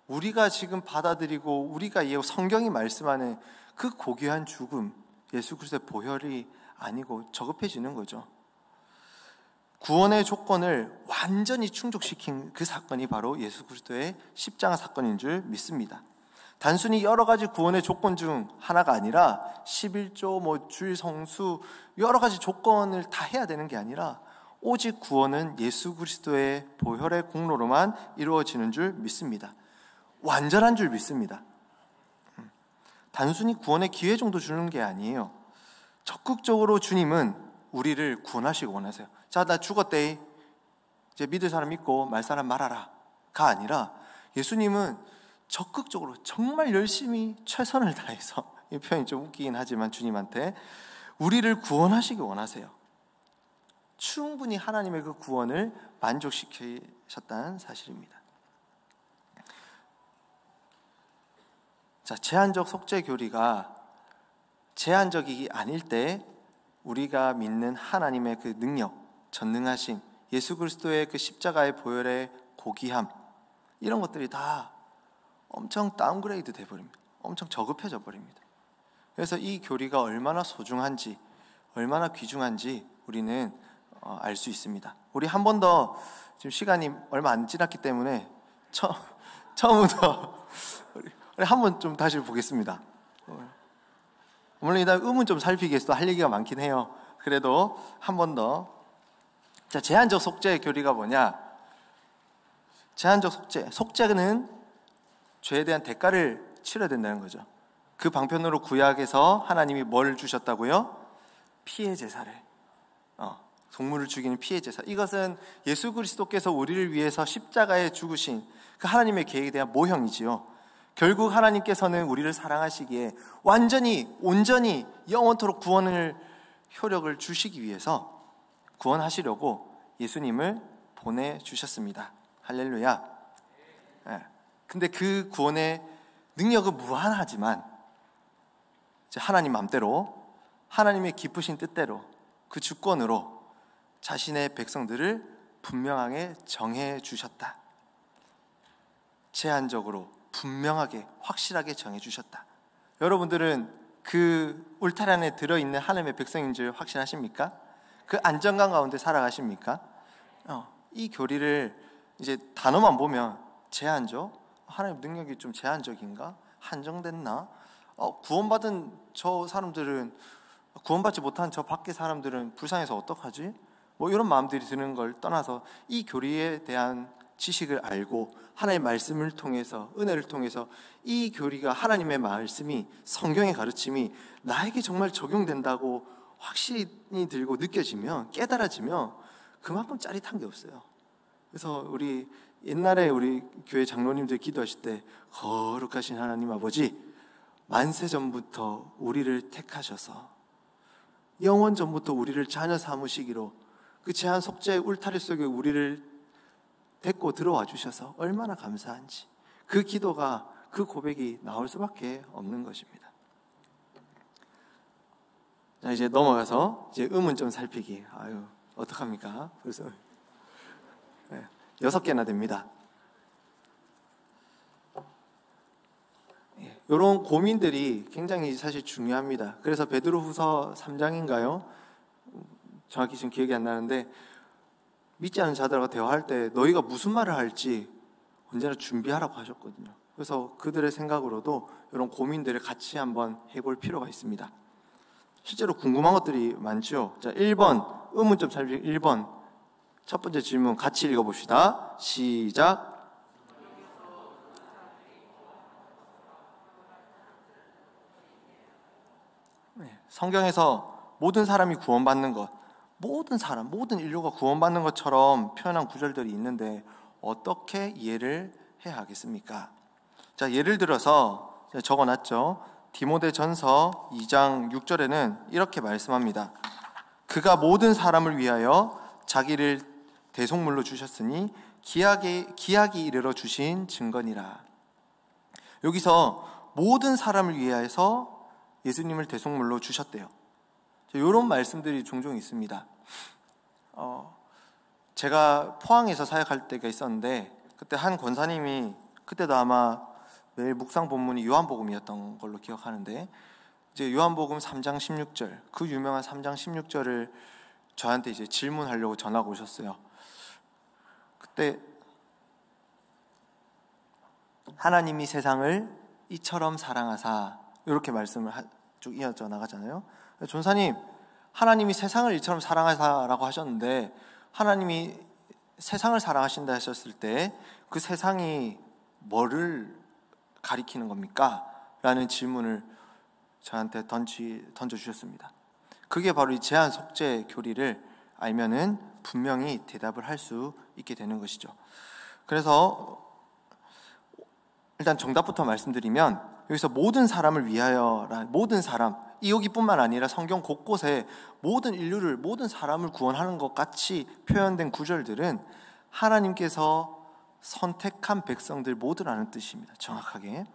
우리가 지금 받아들이고 우리가 성경이 말씀하는 그 고귀한 죽음, 예수 그리스도의 보혈이 아니고 저급해지는 거죠. 구원의 조건을 완전히 충족시킨 그 사건이 바로 예수 그리스도의 십자가 사건인 줄 믿습니다. 단순히 여러 가지 구원의 조건 중 하나가 아니라 11조, 주일 성수, 여러 가지 조건을 다 해야 되는 게 아니라 오직 구원은 예수 그리스도의 보혈의 공로로만 이루어지는 줄 믿습니다. 완전한 줄 믿습니다. 단순히 구원의 기회 정도 주는 게 아니에요. 적극적으로 주님은 우리를 구원하시고 원하세요. 자, 나 죽었대, 이제 믿을 사람 믿고 말 사람 말아라 가 아니라, 예수님은 적극적으로 정말 열심히 최선을 다해서, 이 표현이 좀 웃기긴 하지만 주님한테 우리를 구원하시기 원하세요. 충분히 하나님의 그 구원을 만족시키셨다는 사실입니다. 자, 제한적 속죄 교리가 제한적이 아닐 때 우리가 믿는 하나님의 그 능력, 전능하신 예수 그리스도의 그 십자가의 보혈의 고귀함, 이런 것들이 다 엄청 다운그레이드 돼버립니다. 엄청 저급해져 버립니다. 그래서 이 교리가 얼마나 소중한지, 얼마나 귀중한지 우리는 알 수 있습니다. 우리 한 번 더, 지금 시간이 얼마 안 지났기 때문에 처음부터 우리 한 번 좀 다시 보겠습니다. 물론 일단 의문 좀 살피기 위해서 할 얘기가 많긴 해요. 그래도 한 번 더. 자, 제한적 속죄의 교리가 뭐냐? 제한적 속죄는 죄에 대한 대가를 치러야 된다는 거죠. 그 방편으로 구약에서 하나님이 뭘 주셨다고요? 피해 제사를, 동물을 죽이는 피해 제사. 이것은 예수 그리스도께서 우리를 위해서 십자가에 죽으신 그 하나님의 계획에 대한 모형이지요. 결국 하나님께서는 우리를 사랑하시기에 완전히, 온전히, 영원토록 구원을 효력을 주시기 위해서 구원하시려고 예수님을 보내주셨습니다. 할렐루야. 근데 그 구원의 능력은 무한하지만 하나님 맘대로, 하나님의 기쁘신 뜻대로, 그 주권으로 자신의 백성들을 분명하게 정해 주셨다. 제한적으로 분명하게 확실하게 정해 주셨다. 여러분들은 그 울타리 안에 들어있는 하나님의 백성인 줄 확신하십니까? 그 안정감 가운데 살아가십니까? 이 교리를 이제 단어만 보면 제한적, 하나님 능력이 좀 제한적인가? 한정됐나? 구원받은 저 사람들은, 구원받지 못한 저 밖의 사람들은 불쌍해서 어떡하지? 뭐 이런 마음들이 드는 걸 떠나서 이 교리에 대한 지식을 알고 하나님의 말씀을 통해서, 은혜를 통해서 이 교리가, 하나님의 말씀이, 성경의 가르침이 나에게 정말 적용된다고 확신이 들고 느껴지면, 깨달아지면 그만큼 짜릿한 게 없어요. 그래서 우리 옛날에 우리 교회 장로님들 기도하실 때, 거룩하신 하나님 아버지, 만세 전부터 우리를 택하셔서 영원 전부터 우리를 자녀 삼으시기로 그 제한 속죄의 울타리 속에 우리를 데리고 들어와 주셔서 얼마나 감사한지, 그 기도가, 그 고백이 나올 수밖에 없는 것입니다. 자, 이제 넘어가서 이제 의문점 살피기. 어떡합니까? 벌써 6개나 됩니다. 이런 고민들이 굉장히 사실 중요합니다. 그래서 베드로후서 3장인가요? 정확히 지금 기억이 안 나는데, 믿지 않는 자들과 대화할 때 너희가 무슨 말을 할지 언제나 준비하라고 하셨거든요. 그래서 그들의 생각으로도 이런 고민들을 같이 한번 해볼 필요가 있습니다. 실제로 궁금한 것들이 많죠. 자, 1번 의문점 살피기. 1번 첫 번째 질문 같이 읽어봅시다. 시작. 성경에서 모든 사람이 구원받는 것, 모든 사람, 모든 인류가 구원받는 것처럼 표현한 구절들이 있는데 어떻게 이해를 해야 하겠습니까? 자, 예를 들어서 적어놨죠. 디모데전서 2장 6절에는 이렇게 말씀합니다. 그가 모든 사람을 위하여 자기를 대속물로 주셨으니 기약이 이르러 주신 증거니라. 여기서 모든 사람을 위하여서 예수님을 대속물로 주셨대요. 이런 말씀들이 종종 있습니다. 제가 포항에서 사역할 때가 있었는데, 그때 한 권사님이, 그때도 아마 매일 묵상 본문이 요한복음이었던 걸로 기억하는데, 이제 요한복음 3장 16절, 그 유명한 3장 16절을 저한테 이제 질문하려고 전화가 오셨어요. 그때 하나님이 세상을 이처럼 사랑하사, 이렇게 말씀을 쭉 이어져 나가잖아요. 전사님, 하나님이 세상을 이처럼 사랑하사라고 하셨는데, 하나님이 세상을 사랑하신다 하셨을 때 그 세상이 뭐를 가리키는 겁니까? 라는 질문을 저한테 던져주셨습니다. 그게 바로 이 제한 속죄 교리를 알면은 분명히 대답을 할 수 있게 되는 것이죠. 그래서 일단 정답부터 말씀드리면, 여기서 모든 사람을 위하여라는, 모든 사람, 이 여기뿐만 아니라 성경 곳곳에 모든 인류를, 모든 사람을 구원하는 것 같이 표현된 구절들은 하나님께서 선택한 백성들 모두라는 뜻입니다. 정확하게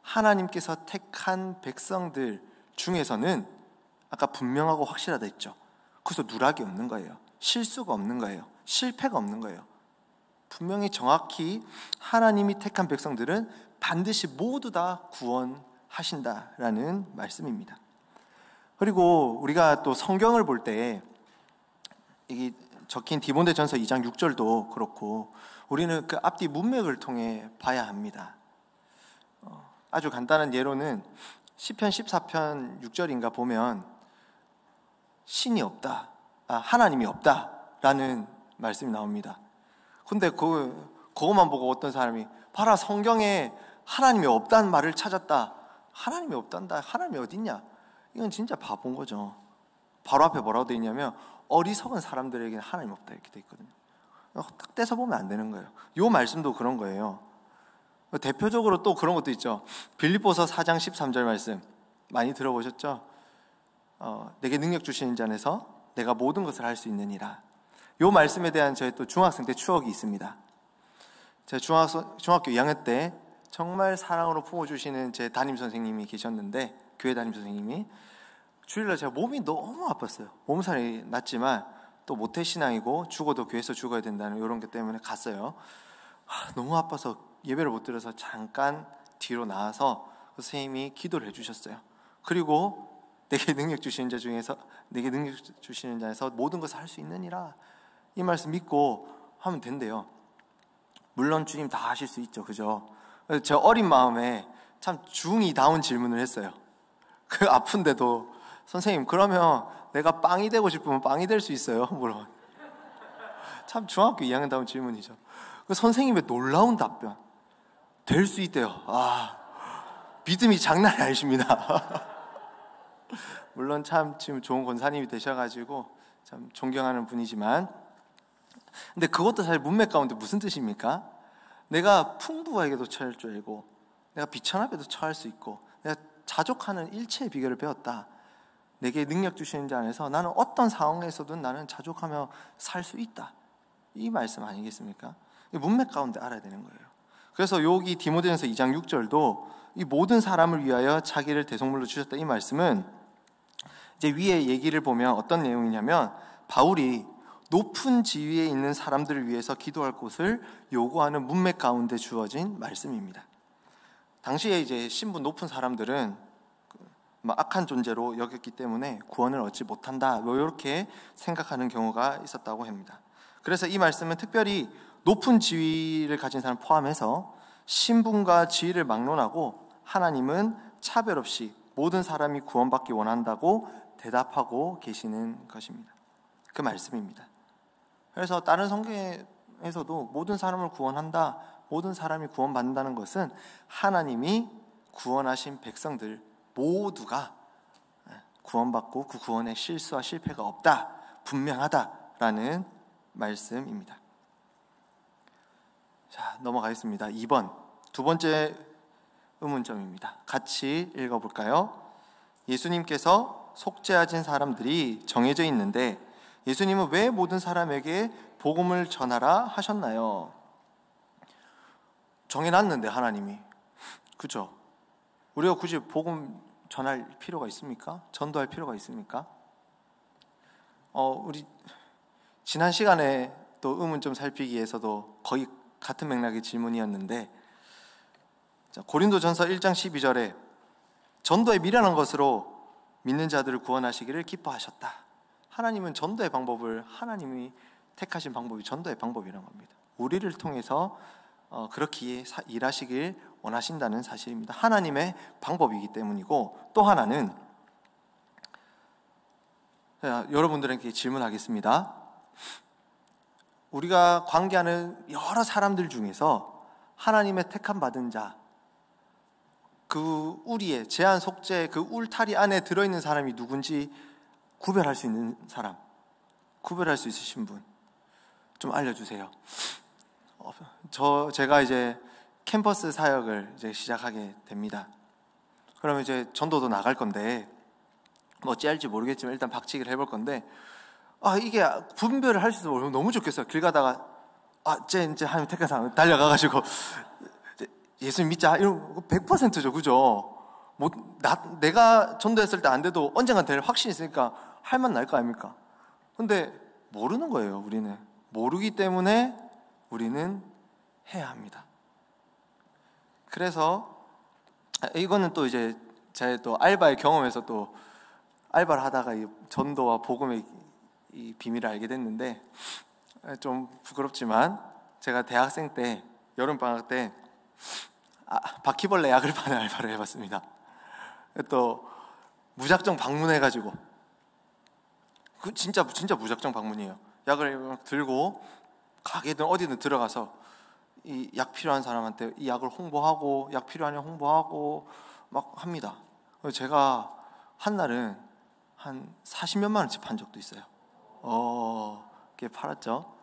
하나님께서 택한 백성들 중에서는 아까 분명하고 확실하다 했죠. 그래서 누락이 없는 거예요. 실수가 없는 거예요. 실패가 없는 거예요. 분명히 정확히 하나님이 택한 백성들은 반드시 모두 다 구원하신다라는 말씀입니다. 그리고 우리가 또 성경을 볼 때 이게 적힌 디모데전서 2장 6절도 그렇고, 우리는 그 앞뒤 문맥을 통해 봐야 합니다. 아주 간단한 예로는 시편 14편 6절인가 보면 신이 없다, 하나님이 없다라는 말씀이 나옵니다. 근데 그것만 보고 어떤 사람이, 봐라, 성경에 하나님이 없다는 말을 찾았다. 하나님이 없단다. 하나님이 어딨냐? 이건 진짜 바본 거죠. 바로 앞에 뭐라고 되어 있냐면, 어리석은 사람들에게는 하나님 없다 이렇게 되어 있거든요. 딱 떼서 보면 안 되는 거예요. 이 말씀도 그런 거예요. 대표적으로 또 그런 것도 있죠. 빌립보서 4장 13절 말씀 많이 들어보셨죠? 내게 능력 주시는 자 안에서 내가 모든 것을 할 수 있느니라. 이 말씀에 대한 저의 또 중학생 때 추억이 있습니다. 제가 중학교 2학년 때 정말 사랑으로 품어주시는 제 담임 선생님이 계셨는데, 교회 담임 선생님이, 주일날 제가 몸이 너무 아팠어요. 몸살이 났지만 또 모태신앙이고 죽어도 교회에서 죽어야 된다는 이런 것 때문에 갔어요. 너무 아파서 예배를 못 드려서 잠깐 뒤로 나와서 그 선생님이 기도를 해주셨어요. 그리고 내게 능력 주시는 자에서 모든 것을 할 수 있느니라, 이 말씀 믿고 하면 된대요. 물론 주님 다 하실 수 있죠, 그죠? 제 어린 마음에 참 중이다운 질문을 했어요. 그 아픈데도 선생님, 그러면 내가 빵이 되고 싶으면 빵이 될 수 있어요? 물론 참 중학교 2학년다운 질문이죠. 그 선생님의 놀라운 답변, 될 수 있대요. 믿음이 장난이 아니십니다. 물론 참 지금 좋은 권사님이 되셔가지고 참 존경하는 분이지만, 근데 그것도 사실 문맥 가운데 무슨 뜻입니까? 내가 풍부하게도 처할 줄 알고, 내가 비천하게도 처할 수 있고, 내가 자족하는 일체의 비결을 배웠다. 내게 능력 주시는 자 안에서 나는 어떤 상황에서든 나는 자족하며 살 수 있다, 이 말씀 아니겠습니까? 문맥 가운데 알아야 되는 거예요. 그래서 여기 디모데전서 2장 6절도 이 모든 사람을 위하여 자기를 대속물로 주셨다, 이 말씀은 이제 위에 얘기를 보면 어떤 내용이냐면, 바울이 높은 지위에 있는 사람들을 위해서 기도할 곳을 요구하는 문맥 가운데 주어진 말씀입니다. 당시에 이제 신분 높은 사람들은 악한 존재로 여겼기 때문에 구원을 얻지 못한다, 이렇게 생각하는 경우가 있었다고 합니다. 그래서 이 말씀은 특별히 높은 지위를 가진 사람 포함해서 신분과 지위를 막론하고 하나님은 차별 없이 모든 사람이 구원받기 원한다고 대답하고 계시는 것입니다. 그 말씀입니다. 그래서 다른 성경에서도 모든 사람을 구원한다, 모든 사람이 구원받는다는 것은 하나님이 구원하신 백성들 모두가 구원받고 그 구원에 실수와 실패가 없다, 분명하다라는 말씀입니다. 자, 넘어가겠습니다. 2번, 두 번째 의문점입니다. 같이 읽어볼까요? 예수님께서 속죄하신 사람들이 정해져 있는데 예수님은 왜 모든 사람에게 복음을 전하라 하셨나요? 정해놨는데 하나님이, 그죠? 우리가 굳이 복음 전할 필요가 있습니까? 전도할 필요가 있습니까? 우리 지난 시간에 또 의문점 살피기 위해서도 거의 같은 맥락의 질문이었는데, 고린도전서 1장 12절에 전도에 미련한 것으로 믿는 자들을 구원하시기를 기뻐하셨다. 하나님은 전도의 방법을, 하나님이 택하신 방법이 전도의 방법이라는 겁니다. 우리를 통해서 그렇게 일하시길 원하신다는 사실입니다. 하나님의 방법이기 때문이고, 또 하나는 여러분들에게 질문하겠습니다. 우리가 관계하는 여러 사람들 중에서 하나님의 택함 받은 자, 그 우리의 제한 속죄, 그 울타리 안에 들어있는 사람이 누군지 구별할 수 있는 사람, 구별할 수 있으신 분 좀 알려주세요. 제가 이제 캠퍼스 사역을 이제 시작하게 됩니다. 그러면 이제 전도도 나갈 건데, 뭐 어찌할지 모르겠지만 일단 박치기를 해볼 건데, 이게 분별을 할 수 있어서 너무 좋겠어요. 길 가다가 이제 하나님 택한 사람 달려가가지고 예수님 믿자, 이런 100%죠, 그죠? 내가 전도했을 때 안 돼도 언젠간 될 확신이 있으니까 할 만 날 거 아닙니까? 근데 모르는 거예요. 우리는 모르기 때문에 우리는 해야 합니다. 그래서 이거는 또 이제 제 또 알바의 경험에서 또 알바를 하다가 이 전도와 복음의 이 비밀을 알게 됐는데, 좀 부끄럽지만 제가 대학생 때 여름방학 때 바퀴벌레 약을 파는 알바를 해봤습니다. 또 무작정 방문해가지고, 그 진짜 무작정 방문이에요. 약을 들고 가게든 어디든 들어가서 이 약 필요한 사람한테 이 약을 홍보하고, 약 필요하냐 홍보하고 막 합니다. 제가 한 날은 한 40몇만 원치 판 적도 있어요. 꽤 팔았죠.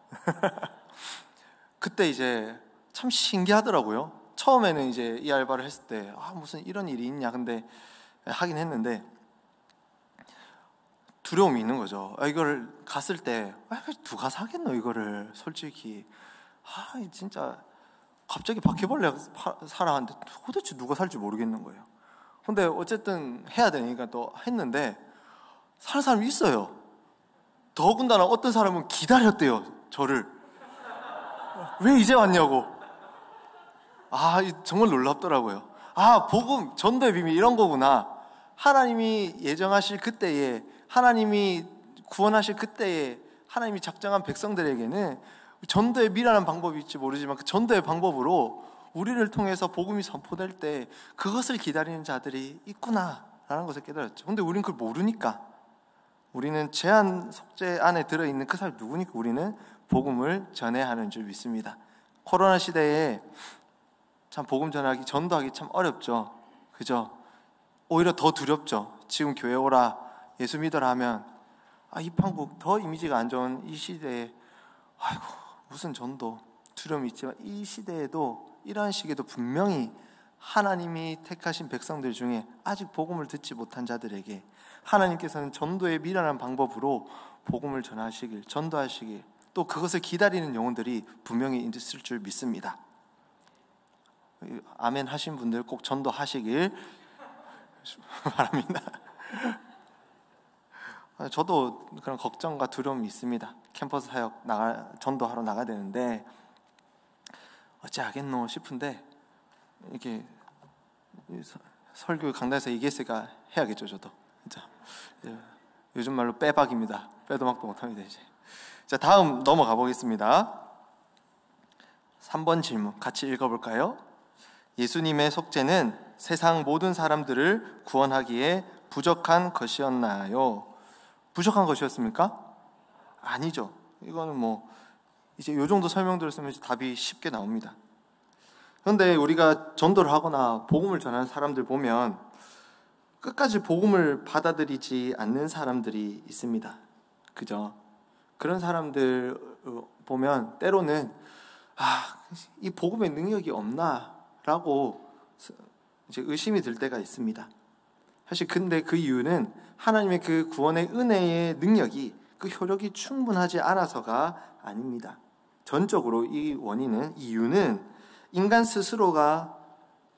그때 이제 참 신기하더라고요. 처음에는 이제 이 알바를 했을 때 무슨 이런 일이 있냐, 근데 하긴 했는데 두려움이 있는 거죠. 이걸 갔을 때 누가 사겠노 이거를. 솔직히 진짜 갑자기 바퀴벌레 사라 하는데 도대체 누가 살지 모르겠는 거예요. 근데 어쨌든 해야 되니까 또 했는데 사는 사람이 있어요. 더군다나 어떤 사람은 기다렸대요, 저를. 왜 이제 왔냐고. 정말 놀랍더라고요. 복음, 전도의 비밀 이런 거구나. 하나님이 예정하실 그때에, 하나님이 구원하실 그때에 하나님이 작정한 백성들에게는 전도의 미라는 방법이 있지 모르지만 그 전도의 방법으로 우리를 통해서 복음이 선포될 때 그것을 기다리는 자들이 있구나라는 것을 깨달았죠. 근데 우리는 그걸 모르니까, 우리는 제한 속죄 안에 들어있는 그 사람이 누구니까 우리는 복음을 전해야 하는 줄 믿습니다. 코로나 시대에 참 복음 전하기, 전도하기 참 어렵죠. 그죠? 오히려 더 두렵죠. 지금 교회 오라, 예수 믿어라 하면 입한국 더 이미지가 안 좋은 이 시대에 무슨 전도, 두려움이 있지만 이 시대에도, 이러한 시기에도 분명히 하나님이 택하신 백성들 중에 아직 복음을 듣지 못한 자들에게 하나님께서는 전도의 미련한 방법으로 복음을 전하시길, 전도하시길, 또 그것을 기다리는 영혼들이 분명히 있을 줄 믿습니다. 아멘 하신 분들 꼭 전도하시길 바랍니다. 저도 그런 걱정과 두려움이 있습니다. 캠퍼스 사역 전도하러 나가야 되는데 어찌 하겠노 싶은데, 이렇게 설교 강단에서 얘기했으니까 해야겠죠. 저도 진짜 요즘 말로 빼박입니다. 빼도 막도 못합니다 이제. 자, 다음 넘어가 보겠습니다. 3번 질문 같이 읽어볼까요? 예수님의 속죄는 세상 모든 사람들을 구원하기에 부족한 것이었나요? 부족한 것이었습니까? 아니죠. 이거는 이제 요 정도 설명 들었으면 답이 쉽게 나옵니다. 그런데 우리가 전도를 하거나 복음을 전하는 사람들 보면 끝까지 복음을 받아들이지 않는 사람들이 있습니다. 그죠? 그런 사람들 보면 때로는 이 복음의 능력이 없나라고 이제 의심이 들 때가 있습니다. 사실 근데 그 이유는 하나님의 그 구원의 은혜의 능력이, 그 효력이 충분하지 않아서가 아닙니다. 전적으로 이유는 인간 스스로가,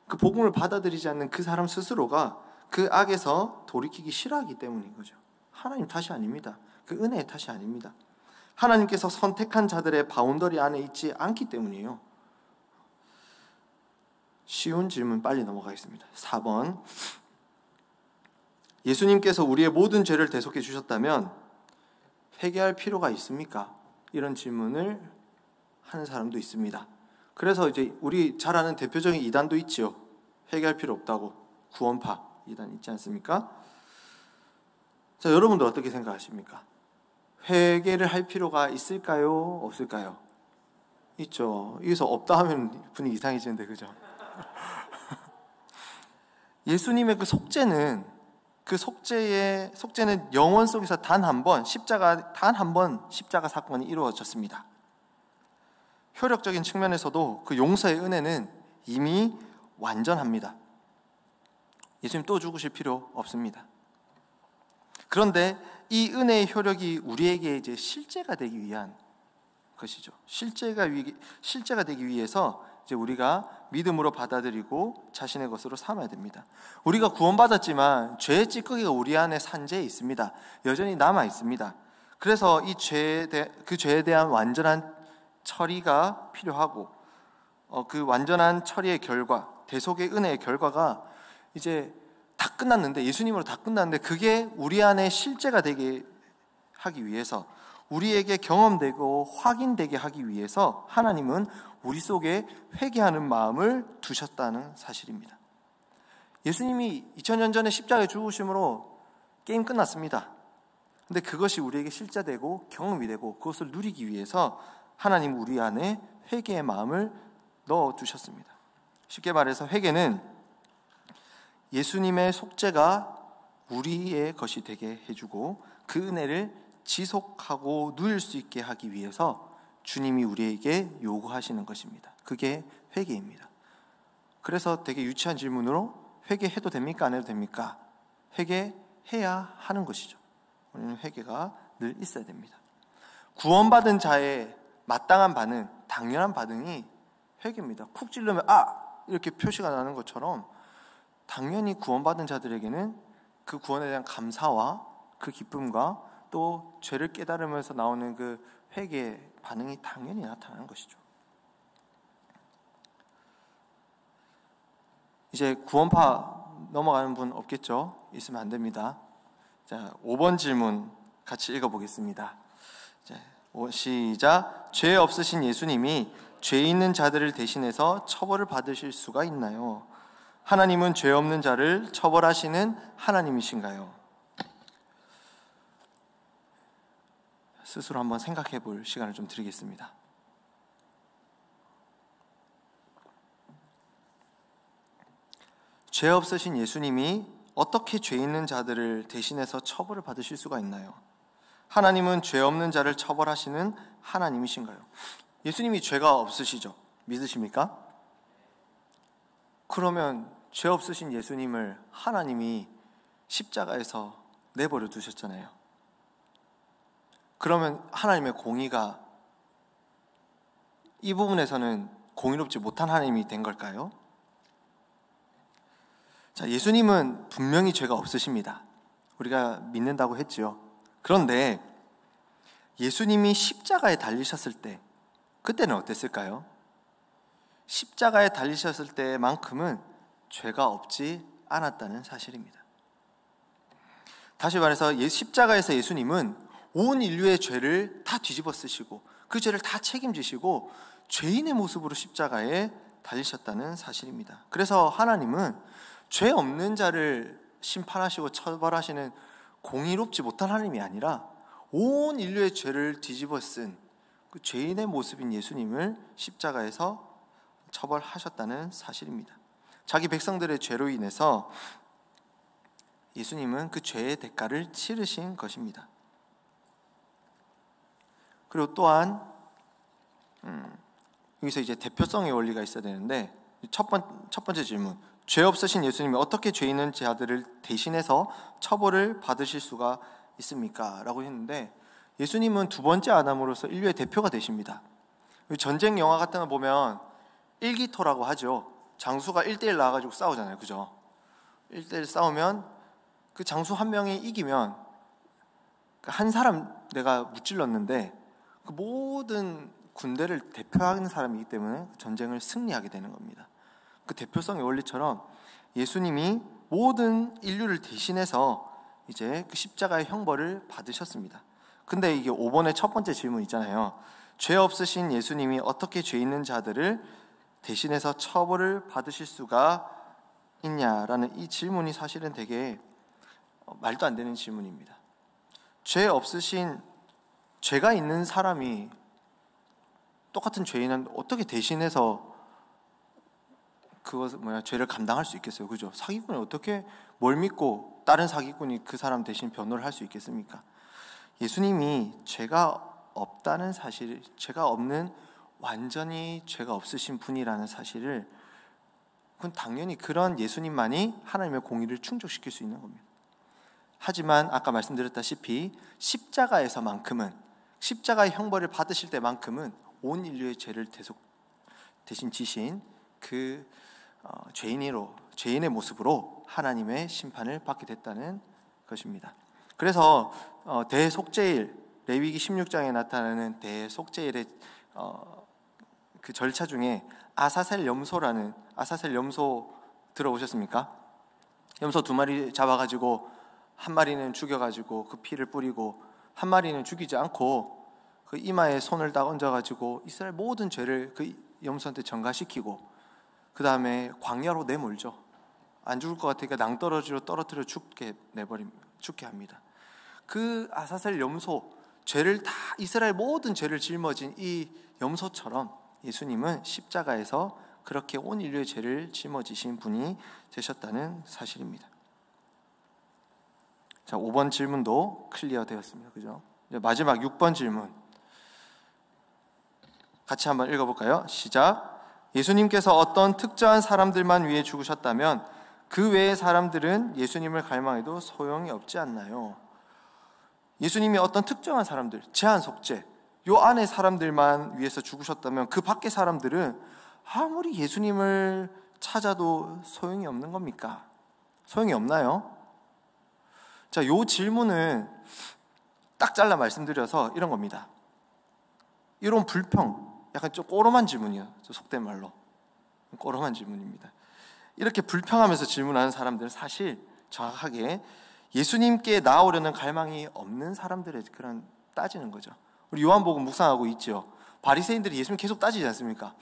그 복음을 받아들이지 않는 그 사람 스스로가 그 악에서 돌이키기 싫어하기 때문인 거죠. 하나님 탓이 아닙니다. 그 은혜의 탓이 아닙니다. 하나님께서 선택한 자들의 바운더리 안에 있지 않기 때문이에요. 쉬운 질문 빨리 넘어가겠습니다. 4번. 예수님께서 우리의 모든 죄를 대속해 주셨다면 회개할 필요가 있습니까? 이런 질문을 하는 사람도 있습니다. 그래서 이제 우리 잘 아는 대표적인 이단도 있지요. 회개할 필요 없다고. 구원파 이단 있지 않습니까? 자, 여러분들 어떻게 생각하십니까? 회개를 할 필요가 있을까요? 없을까요? 있죠. 여기서 없다 하면 분위기 이상해지는데, 그죠? 예수님의 그 속죄는 영원 속에서 단 한 번 십자가 사건이 이루어졌습니다. 효력적인 측면에서도 그 용서의 은혜는 이미 완전합니다. 예수님 또 죽으실 필요 없습니다. 그런데 이 은혜의 효력이 우리에게 이제 실제가 되기 위한 것이죠. 실제가 되기 위해서 이제 우리가 믿음으로 받아들이고 자신의 것으로 삼아야 됩니다. 우리가 구원받았지만 죄의 찌꺼기가 우리 안에 산재해 있습니다. 여전히 남아 있습니다. 그래서 그 죄에 대한 완전한 처리가 필요하고, 그 완전한 처리의 결과, 대속의 은혜의 결과가 이제 다 끝났는데, 예수님으로 다 끝났는데, 그게 우리 안에 실제가 되게 하기 위해서, 우리에게 경험되고 확인되게 하기 위해서 하나님은 우리 속에 회개하는 마음을 두셨다는 사실입니다. 예수님이 2000년 전에 십자가에 죽으심으로 게임 끝났습니다. 근데 그것이 우리에게 실제되고 경험이 되고 그것을 누리기 위해서 하나님 우리 안에 회개의 마음을 넣어두셨습니다. 쉽게 말해서 회개는 예수님의 속죄가 우리의 것이 되게 해주고 그 은혜를 지속하고 누릴 수 있게 하기 위해서 주님이 우리에게 요구하시는 것입니다. 그게 회개입니다. 그래서 되게 유치한 질문으로 회개해도 됩니까? 안 해도 됩니까? 회개해야 하는 것이죠. 우리는 회개가 늘 있어야 됩니다. 구원받은 자의 마땅한 반응, 당연한 반응이 회개입니다. 쿡 찔르면 이렇게 표시가 나는 것처럼 당연히 구원받은 자들에게는 그 구원에 대한 감사와 그 기쁨과 또 죄를 깨달으면서 나오는 그 회개 반응이 당연히 나타나는 것이죠. 이제 구원파 넘어가는 분 없겠죠? 있으면 안 됩니다. 자, 5번 질문 같이 읽어보겠습니다. 자, 시작. 죄 없으신 예수님이 죄 있는 자들을 대신해서 처벌을 받으실 수가 있나요? 하나님은 죄 없는 자를 처벌하시는 하나님이신가요? 스스로 한번 생각해 볼 시간을 좀 드리겠습니다. 죄 없으신 예수님이 어떻게 죄 있는 자들을 대신해서 처벌을 받으실 수가 있나요? 하나님은 죄 없는 자를 처벌하시는 하나님이신가요? 예수님이 죄가 없으시죠? 믿으십니까? 그러면 죄 없으신 예수님을 하나님이 십자가에서 내버려 두셨잖아요. 그러면 하나님의 공의가 이 부분에서는 공의롭지 못한 하나님이 된 걸까요? 자, 예수님은 분명히 죄가 없으십니다. 우리가 믿는다고 했죠. 그런데 예수님이 십자가에 달리셨을 때 그때는 어땠을까요? 십자가에 달리셨을 때만큼은 죄가 없지 않았다는 사실입니다. 다시 말해서 십자가에서 예수님은 온 인류의 죄를 다 뒤집어 쓰시고 그 죄를 다 책임지시고 죄인의 모습으로 십자가에 달리셨다는 사실입니다. 그래서 하나님은 죄 없는 자를 심판하시고 처벌하시는 공의롭지 못한 하나님이 아니라 온 인류의 죄를 뒤집어 쓴 그 죄인의 모습인 예수님을 십자가에서 처벌하셨다는 사실입니다. 자기 백성들의 죄로 인해서 예수님은 그 죄의 대가를 치르신 것입니다. 그리고 또한 여기서 이제 대표성의 원리가 있어야 되는데 첫 번째 질문, 죄 없으신 예수님이 어떻게 죄 있는 자들을 대신해서 처벌을 받으실 수가 있습니까? 라고 했는데 예수님은 두 번째 아담으로서 인류의 대표가 되십니다. 전쟁 영화 같은 거 보면 일기토라고 하죠. 장수가 1대1 나와가지고 싸우잖아요. 그죠? 1대1 싸우면 그 장수 한 명이 이기면 한 사람 내가 무찔렀는데 그 모든 군대를 대표하는 사람이기 때문에 전쟁을 승리하게 되는 겁니다. 그 대표성의 원리처럼 예수님이 모든 인류를 대신해서 이제 그 십자가의 형벌을 받으셨습니다. 근데 이게 5번의 첫 번째 질문 있잖아요. 죄 없으신 예수님이 어떻게 죄 있는 자들을 대신해서 처벌을 받으실 수가 있냐라는 이 질문이 사실은 되게 말도 안 되는 질문입니다. 죄 없으신, 죄가 있는 사람이 똑같은 죄인은 어떻게 대신해서 죄를 감당할 수 있겠어요? 그죠? 사기꾼이 어떻게 뭘 믿고 다른 사기꾼이 그 사람 대신 변호를 할 수 있겠습니까? 예수님이 죄가 없다는 사실, 죄가 없는 완전히 죄가 없으신 분이라는 사실을, 그건 당연히 그런 예수님만이 하나님의 공의를 충족시킬 수 있는 겁니다. 하지만 아까 말씀드렸다시피 십자가에서만큼은, 십자가의 형벌을 받으실 때만큼은 온 인류의 죄를 대신 지신 그 죄인의 모습으로 하나님의 심판을 받게 됐다는 것입니다. 그래서 대속죄일, 레위기 16장에 나타나는 대속죄일의 그 절차 중에 아사셀 염소 들어보셨습니까? 염소 2마리 잡아가지고 한 마리는 죽여가지고 그 피를 뿌리고 한 마리는 죽이지 않고 그 이마에 손을 딱 얹어가지고 이스라엘 모든 죄를 그 염소한테 전가시키고 그 다음에 광야로 내몰죠. 안 죽을 것 같으니까 낭떠러지로 떨어뜨려 죽게 합니다. 그 아사셀 염소, 죄를 다, 이스라엘 모든 죄를 짊어진 이 염소처럼 예수님은 십자가에서 그렇게 온 인류의 죄를 짊어지신 분이 되셨다는 사실입니다. 자, 5번 질문도 클리어 되었습니다. 그죠? 이제 마지막 6번 질문 같이 한번 읽어볼까요? 시작. 예수님께서 어떤 특정한 사람들만 위해 죽으셨다면 그 외의 사람들은 예수님을 갈망해도 소용이 없지 않나요? 예수님이 어떤 특정한 사람들, 제한속죄, 요 안에 사람들만 위해서 죽으셨다면 그 밖의 사람들은 아무리 예수님을 찾아도 소용이 없는 겁니까? 소용이 없나요? 자, 요 질문은 딱 잘라 말씀드려서 이런 겁니다. 이런 불평, 약간 좀 꼬롬한 질문이에요. 속된 말로 꼬롬한 질문입니다. 이렇게 불평하면서 질문하는 사람들은 사실 정확하게 예수님께 나아오려는 갈망이 없는 사람들의 그런 따지는 거죠. 우리 요한복음 묵상하고 있죠. 바리새인들이 예수님 계속 따지지 않습니까?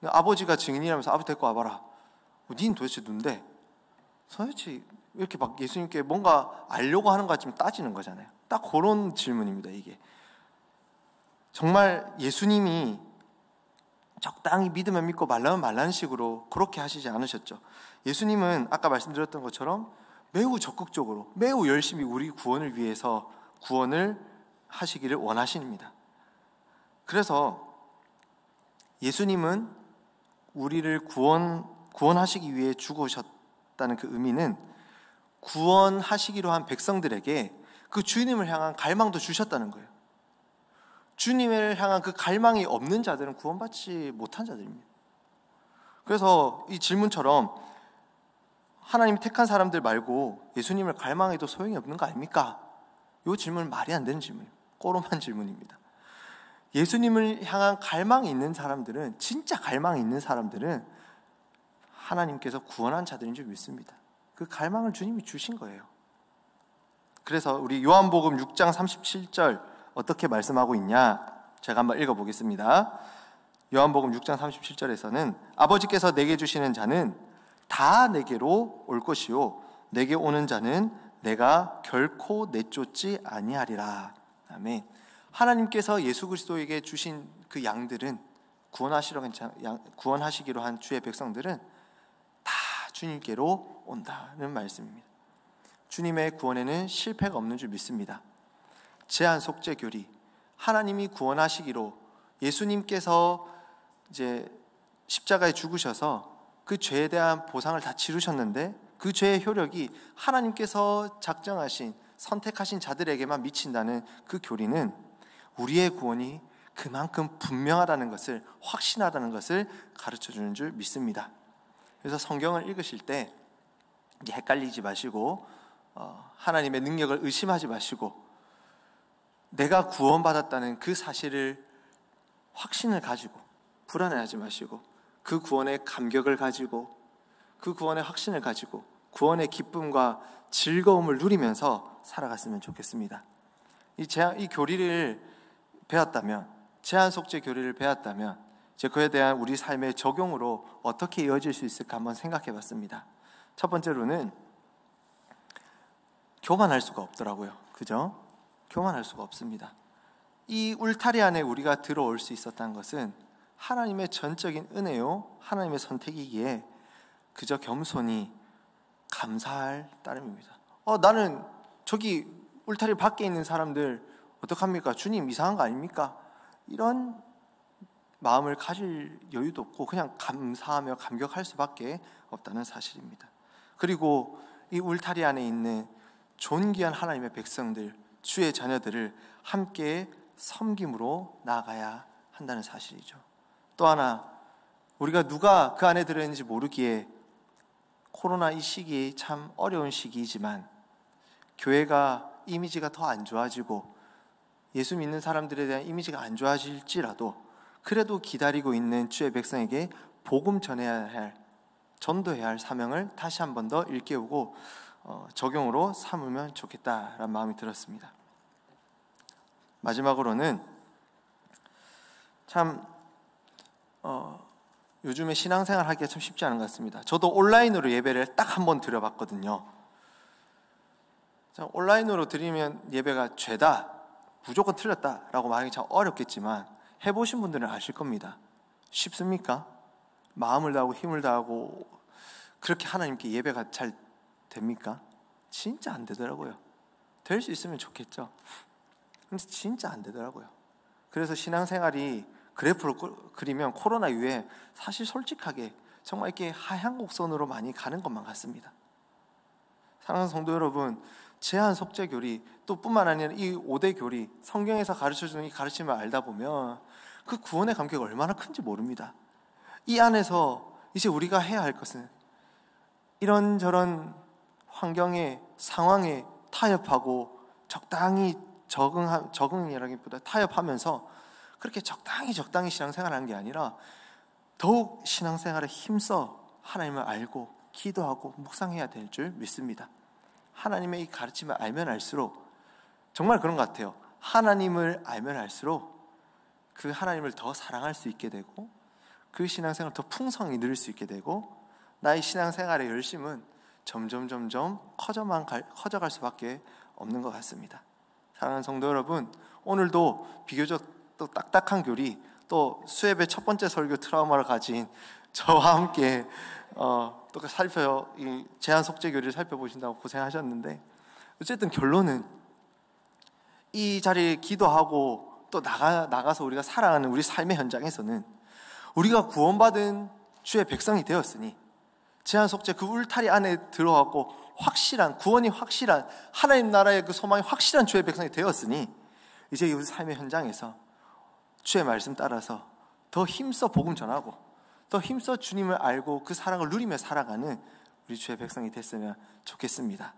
아버지가 증인이라면서 아버지 데리고 와봐라. 니는 도대체 누군데? 도대체 이렇게 막 예수님께 뭔가 알려고 하는 것 같지만 따지는 거잖아요. 딱 그런 질문입니다. 이게 정말 예수님이 적당히 믿으면 믿고 말라면 말라는 식으로 그렇게 하시지 않으셨죠. 예수님은 아까 말씀드렸던 것처럼 매우 적극적으로 매우 열심히 우리 구원을 위해서 구원을 하시기를 원하십니다. 그래서 예수님은 우리를 구원하시기 위해 죽으셨다는 그 의미는 구원하시기로 한 백성들에게 그 주님을 향한 갈망도 주셨다는 거예요. 주님을 향한 그 갈망이 없는 자들은 구원받지 못한 자들입니다. 그래서 이 질문처럼 하나님이 택한 사람들 말고 예수님을 갈망해도 소용이 없는 거 아닙니까? 이 질문은 말이 안 되는 질문입니다. 꼬롬한 질문입니다. 예수님을 향한 갈망이 있는 사람들은, 진짜 갈망이 있는 사람들은 하나님께서 구원한 자들인 줄 믿습니다. 그 갈망을 주님이 주신 거예요. 그래서 우리 요한복음 6장 37절 어떻게 말씀하고 있냐? 제가 한번 읽어보겠습니다. 요한복음 6장 37절에서는 아버지께서 내게 주시는 자는 다 내게로 올 것이요 내게 오는 자는 내가 결코 내쫓지 아니하리라. 아멘. 하나님께서 예수 그리스도에게 주신 그 양들은 구원하시기로 한 주의 백성들은 다 주님께로 온다는 말씀입니다. 주님의 구원에는 실패가 없는 줄 믿습니다. 제한 속죄 교리, 하나님이 구원하시기로 예수님께서 이제 십자가에 죽으셔서 그 죄에 대한 보상을 다 치르셨는데 그 죄의 효력이 하나님께서 작정하신 선택하신 자들에게만 미친다는 그 교리는 우리의 구원이 그만큼 분명하다는 것을, 확신하다는 것을 가르쳐주는 줄 믿습니다. 그래서 성경을 읽으실 때 헷갈리지 마시고 하나님의 능력을 의심하지 마시고 내가 구원받았다는 그 사실을 확신을 가지고 불안해하지 마시고 그 구원의 감격을 가지고 그 구원의 확신을 가지고 구원의 기쁨과 즐거움을 누리면서 살아갔으면 좋겠습니다. 이 교리를 배웠다면, 제한 속죄 교리를 배웠다면 이제 그에 대한 우리 삶의 적용으로 어떻게 이어질 수 있을까 한번 생각해 봤습니다. 첫 번째로는 교만할 수가 없더라고요. 그죠? 교만할 수가 없습니다. 이 울타리 안에 우리가 들어올 수 있었다는 것은 하나님의 전적인 은혜요, 하나님의 선택이기에 그저 겸손히 감사할 따름입니다. 나는 저기 울타리 밖에 있는 사람들 어떡합니까? 주님 이상한 거 아닙니까? 이런 마음을 가질 여유도 없고 그냥 감사하며 감격할 수밖에 없다는 사실입니다. 그리고 이 울타리 안에 있는 존귀한 하나님의 백성들, 주의 자녀들을 함께 섬김으로 나아가야 한다는 사실이죠. 또 하나, 우리가 누가 그 안에 들어있는지 모르기에 코로나 이 시기 참 어려운 시기이지만 교회가 이미지가 더 안 좋아지고 예수 믿는 사람들에 대한 이미지가 안 좋아질지라도 그래도 기다리고 있는 주의 백성에게 복음 전해야 할, 전도해야 할 사명을 다시 한 번 더 일깨우고 적용으로 삼으면 좋겠다라는 마음이 들었습니다. 마지막으로는 참 요즘에 신앙생활 하기가 참 쉽지 않은 것 같습니다. 저도 온라인으로 예배를 딱 한 번 드려봤거든요. 온라인으로 드리면 예배가 죄다, 무조건 틀렸다라고 말하기 참 어렵겠지만 해보신 분들은 아실 겁니다. 쉽습니까? 마음을 다하고 힘을 다하고 그렇게 하나님께 예배가 잘 됩니까? 진짜 안 되더라고요. 될 수 있으면 좋겠죠. 근데 진짜 안 되더라고요. 그래서 신앙생활이 그래프로 그리면 코로나 이후에 사실 솔직하게 정말 이렇게 하향 곡선으로 많이 가는 것만 같습니다. 사랑하는 성도 여러분, 제한 속죄 교리 또 뿐만 아니라 이 5대 교리, 성경에서 가르쳐주는 이 가르침을 알다 보면 그 구원의 감격이 얼마나 큰지 모릅니다. 이 안에서 이제 우리가 해야 할 것은 이런저런 환경에, 상황에 타협하고 적당히 적응이라기보다 타협하면서 그렇게 적당히 신앙생활하는 게 아니라 더욱 신앙생활에 힘써 하나님을 알고 기도하고 묵상해야 될 줄 믿습니다. 하나님의 이 가르침을 알면 알수록 정말 그런 것 같아요. 하나님을 알면 알수록 그 하나님을 더 사랑할 수 있게 되고 그 신앙생활을 더 풍성히 누릴 수 있게 되고 나의 신앙생활의 열심은 점점 커져갈 수밖에 없는 것 같습니다. 사랑하는 성도 여러분, 오늘도 비교적 또 딱딱한 교리, 또 수협의 첫 번째 설교 트라우마를 가진 저와 함께 또 이 제한 속죄 교리를 살펴보신다고 고생하셨는데, 어쨌든 결론은 이 자리에 기도하고 또 나가서 우리가 살아가는 우리 삶의 현장에서는 우리가 구원받은 주의 백성이 되었으니 제한 속죄 그 울타리 안에 들어가고 구원이 확실한 하나님 나라의 그 소망이 확실한 주의 백성이 되었으니 이제 우리 삶의 현장에서 주의 말씀 따라서 더 힘써 복음 전하고 더 힘써 주님을 알고 그 사랑을 누리며 살아가는 우리 주의 백성이 됐으면 좋겠습니다.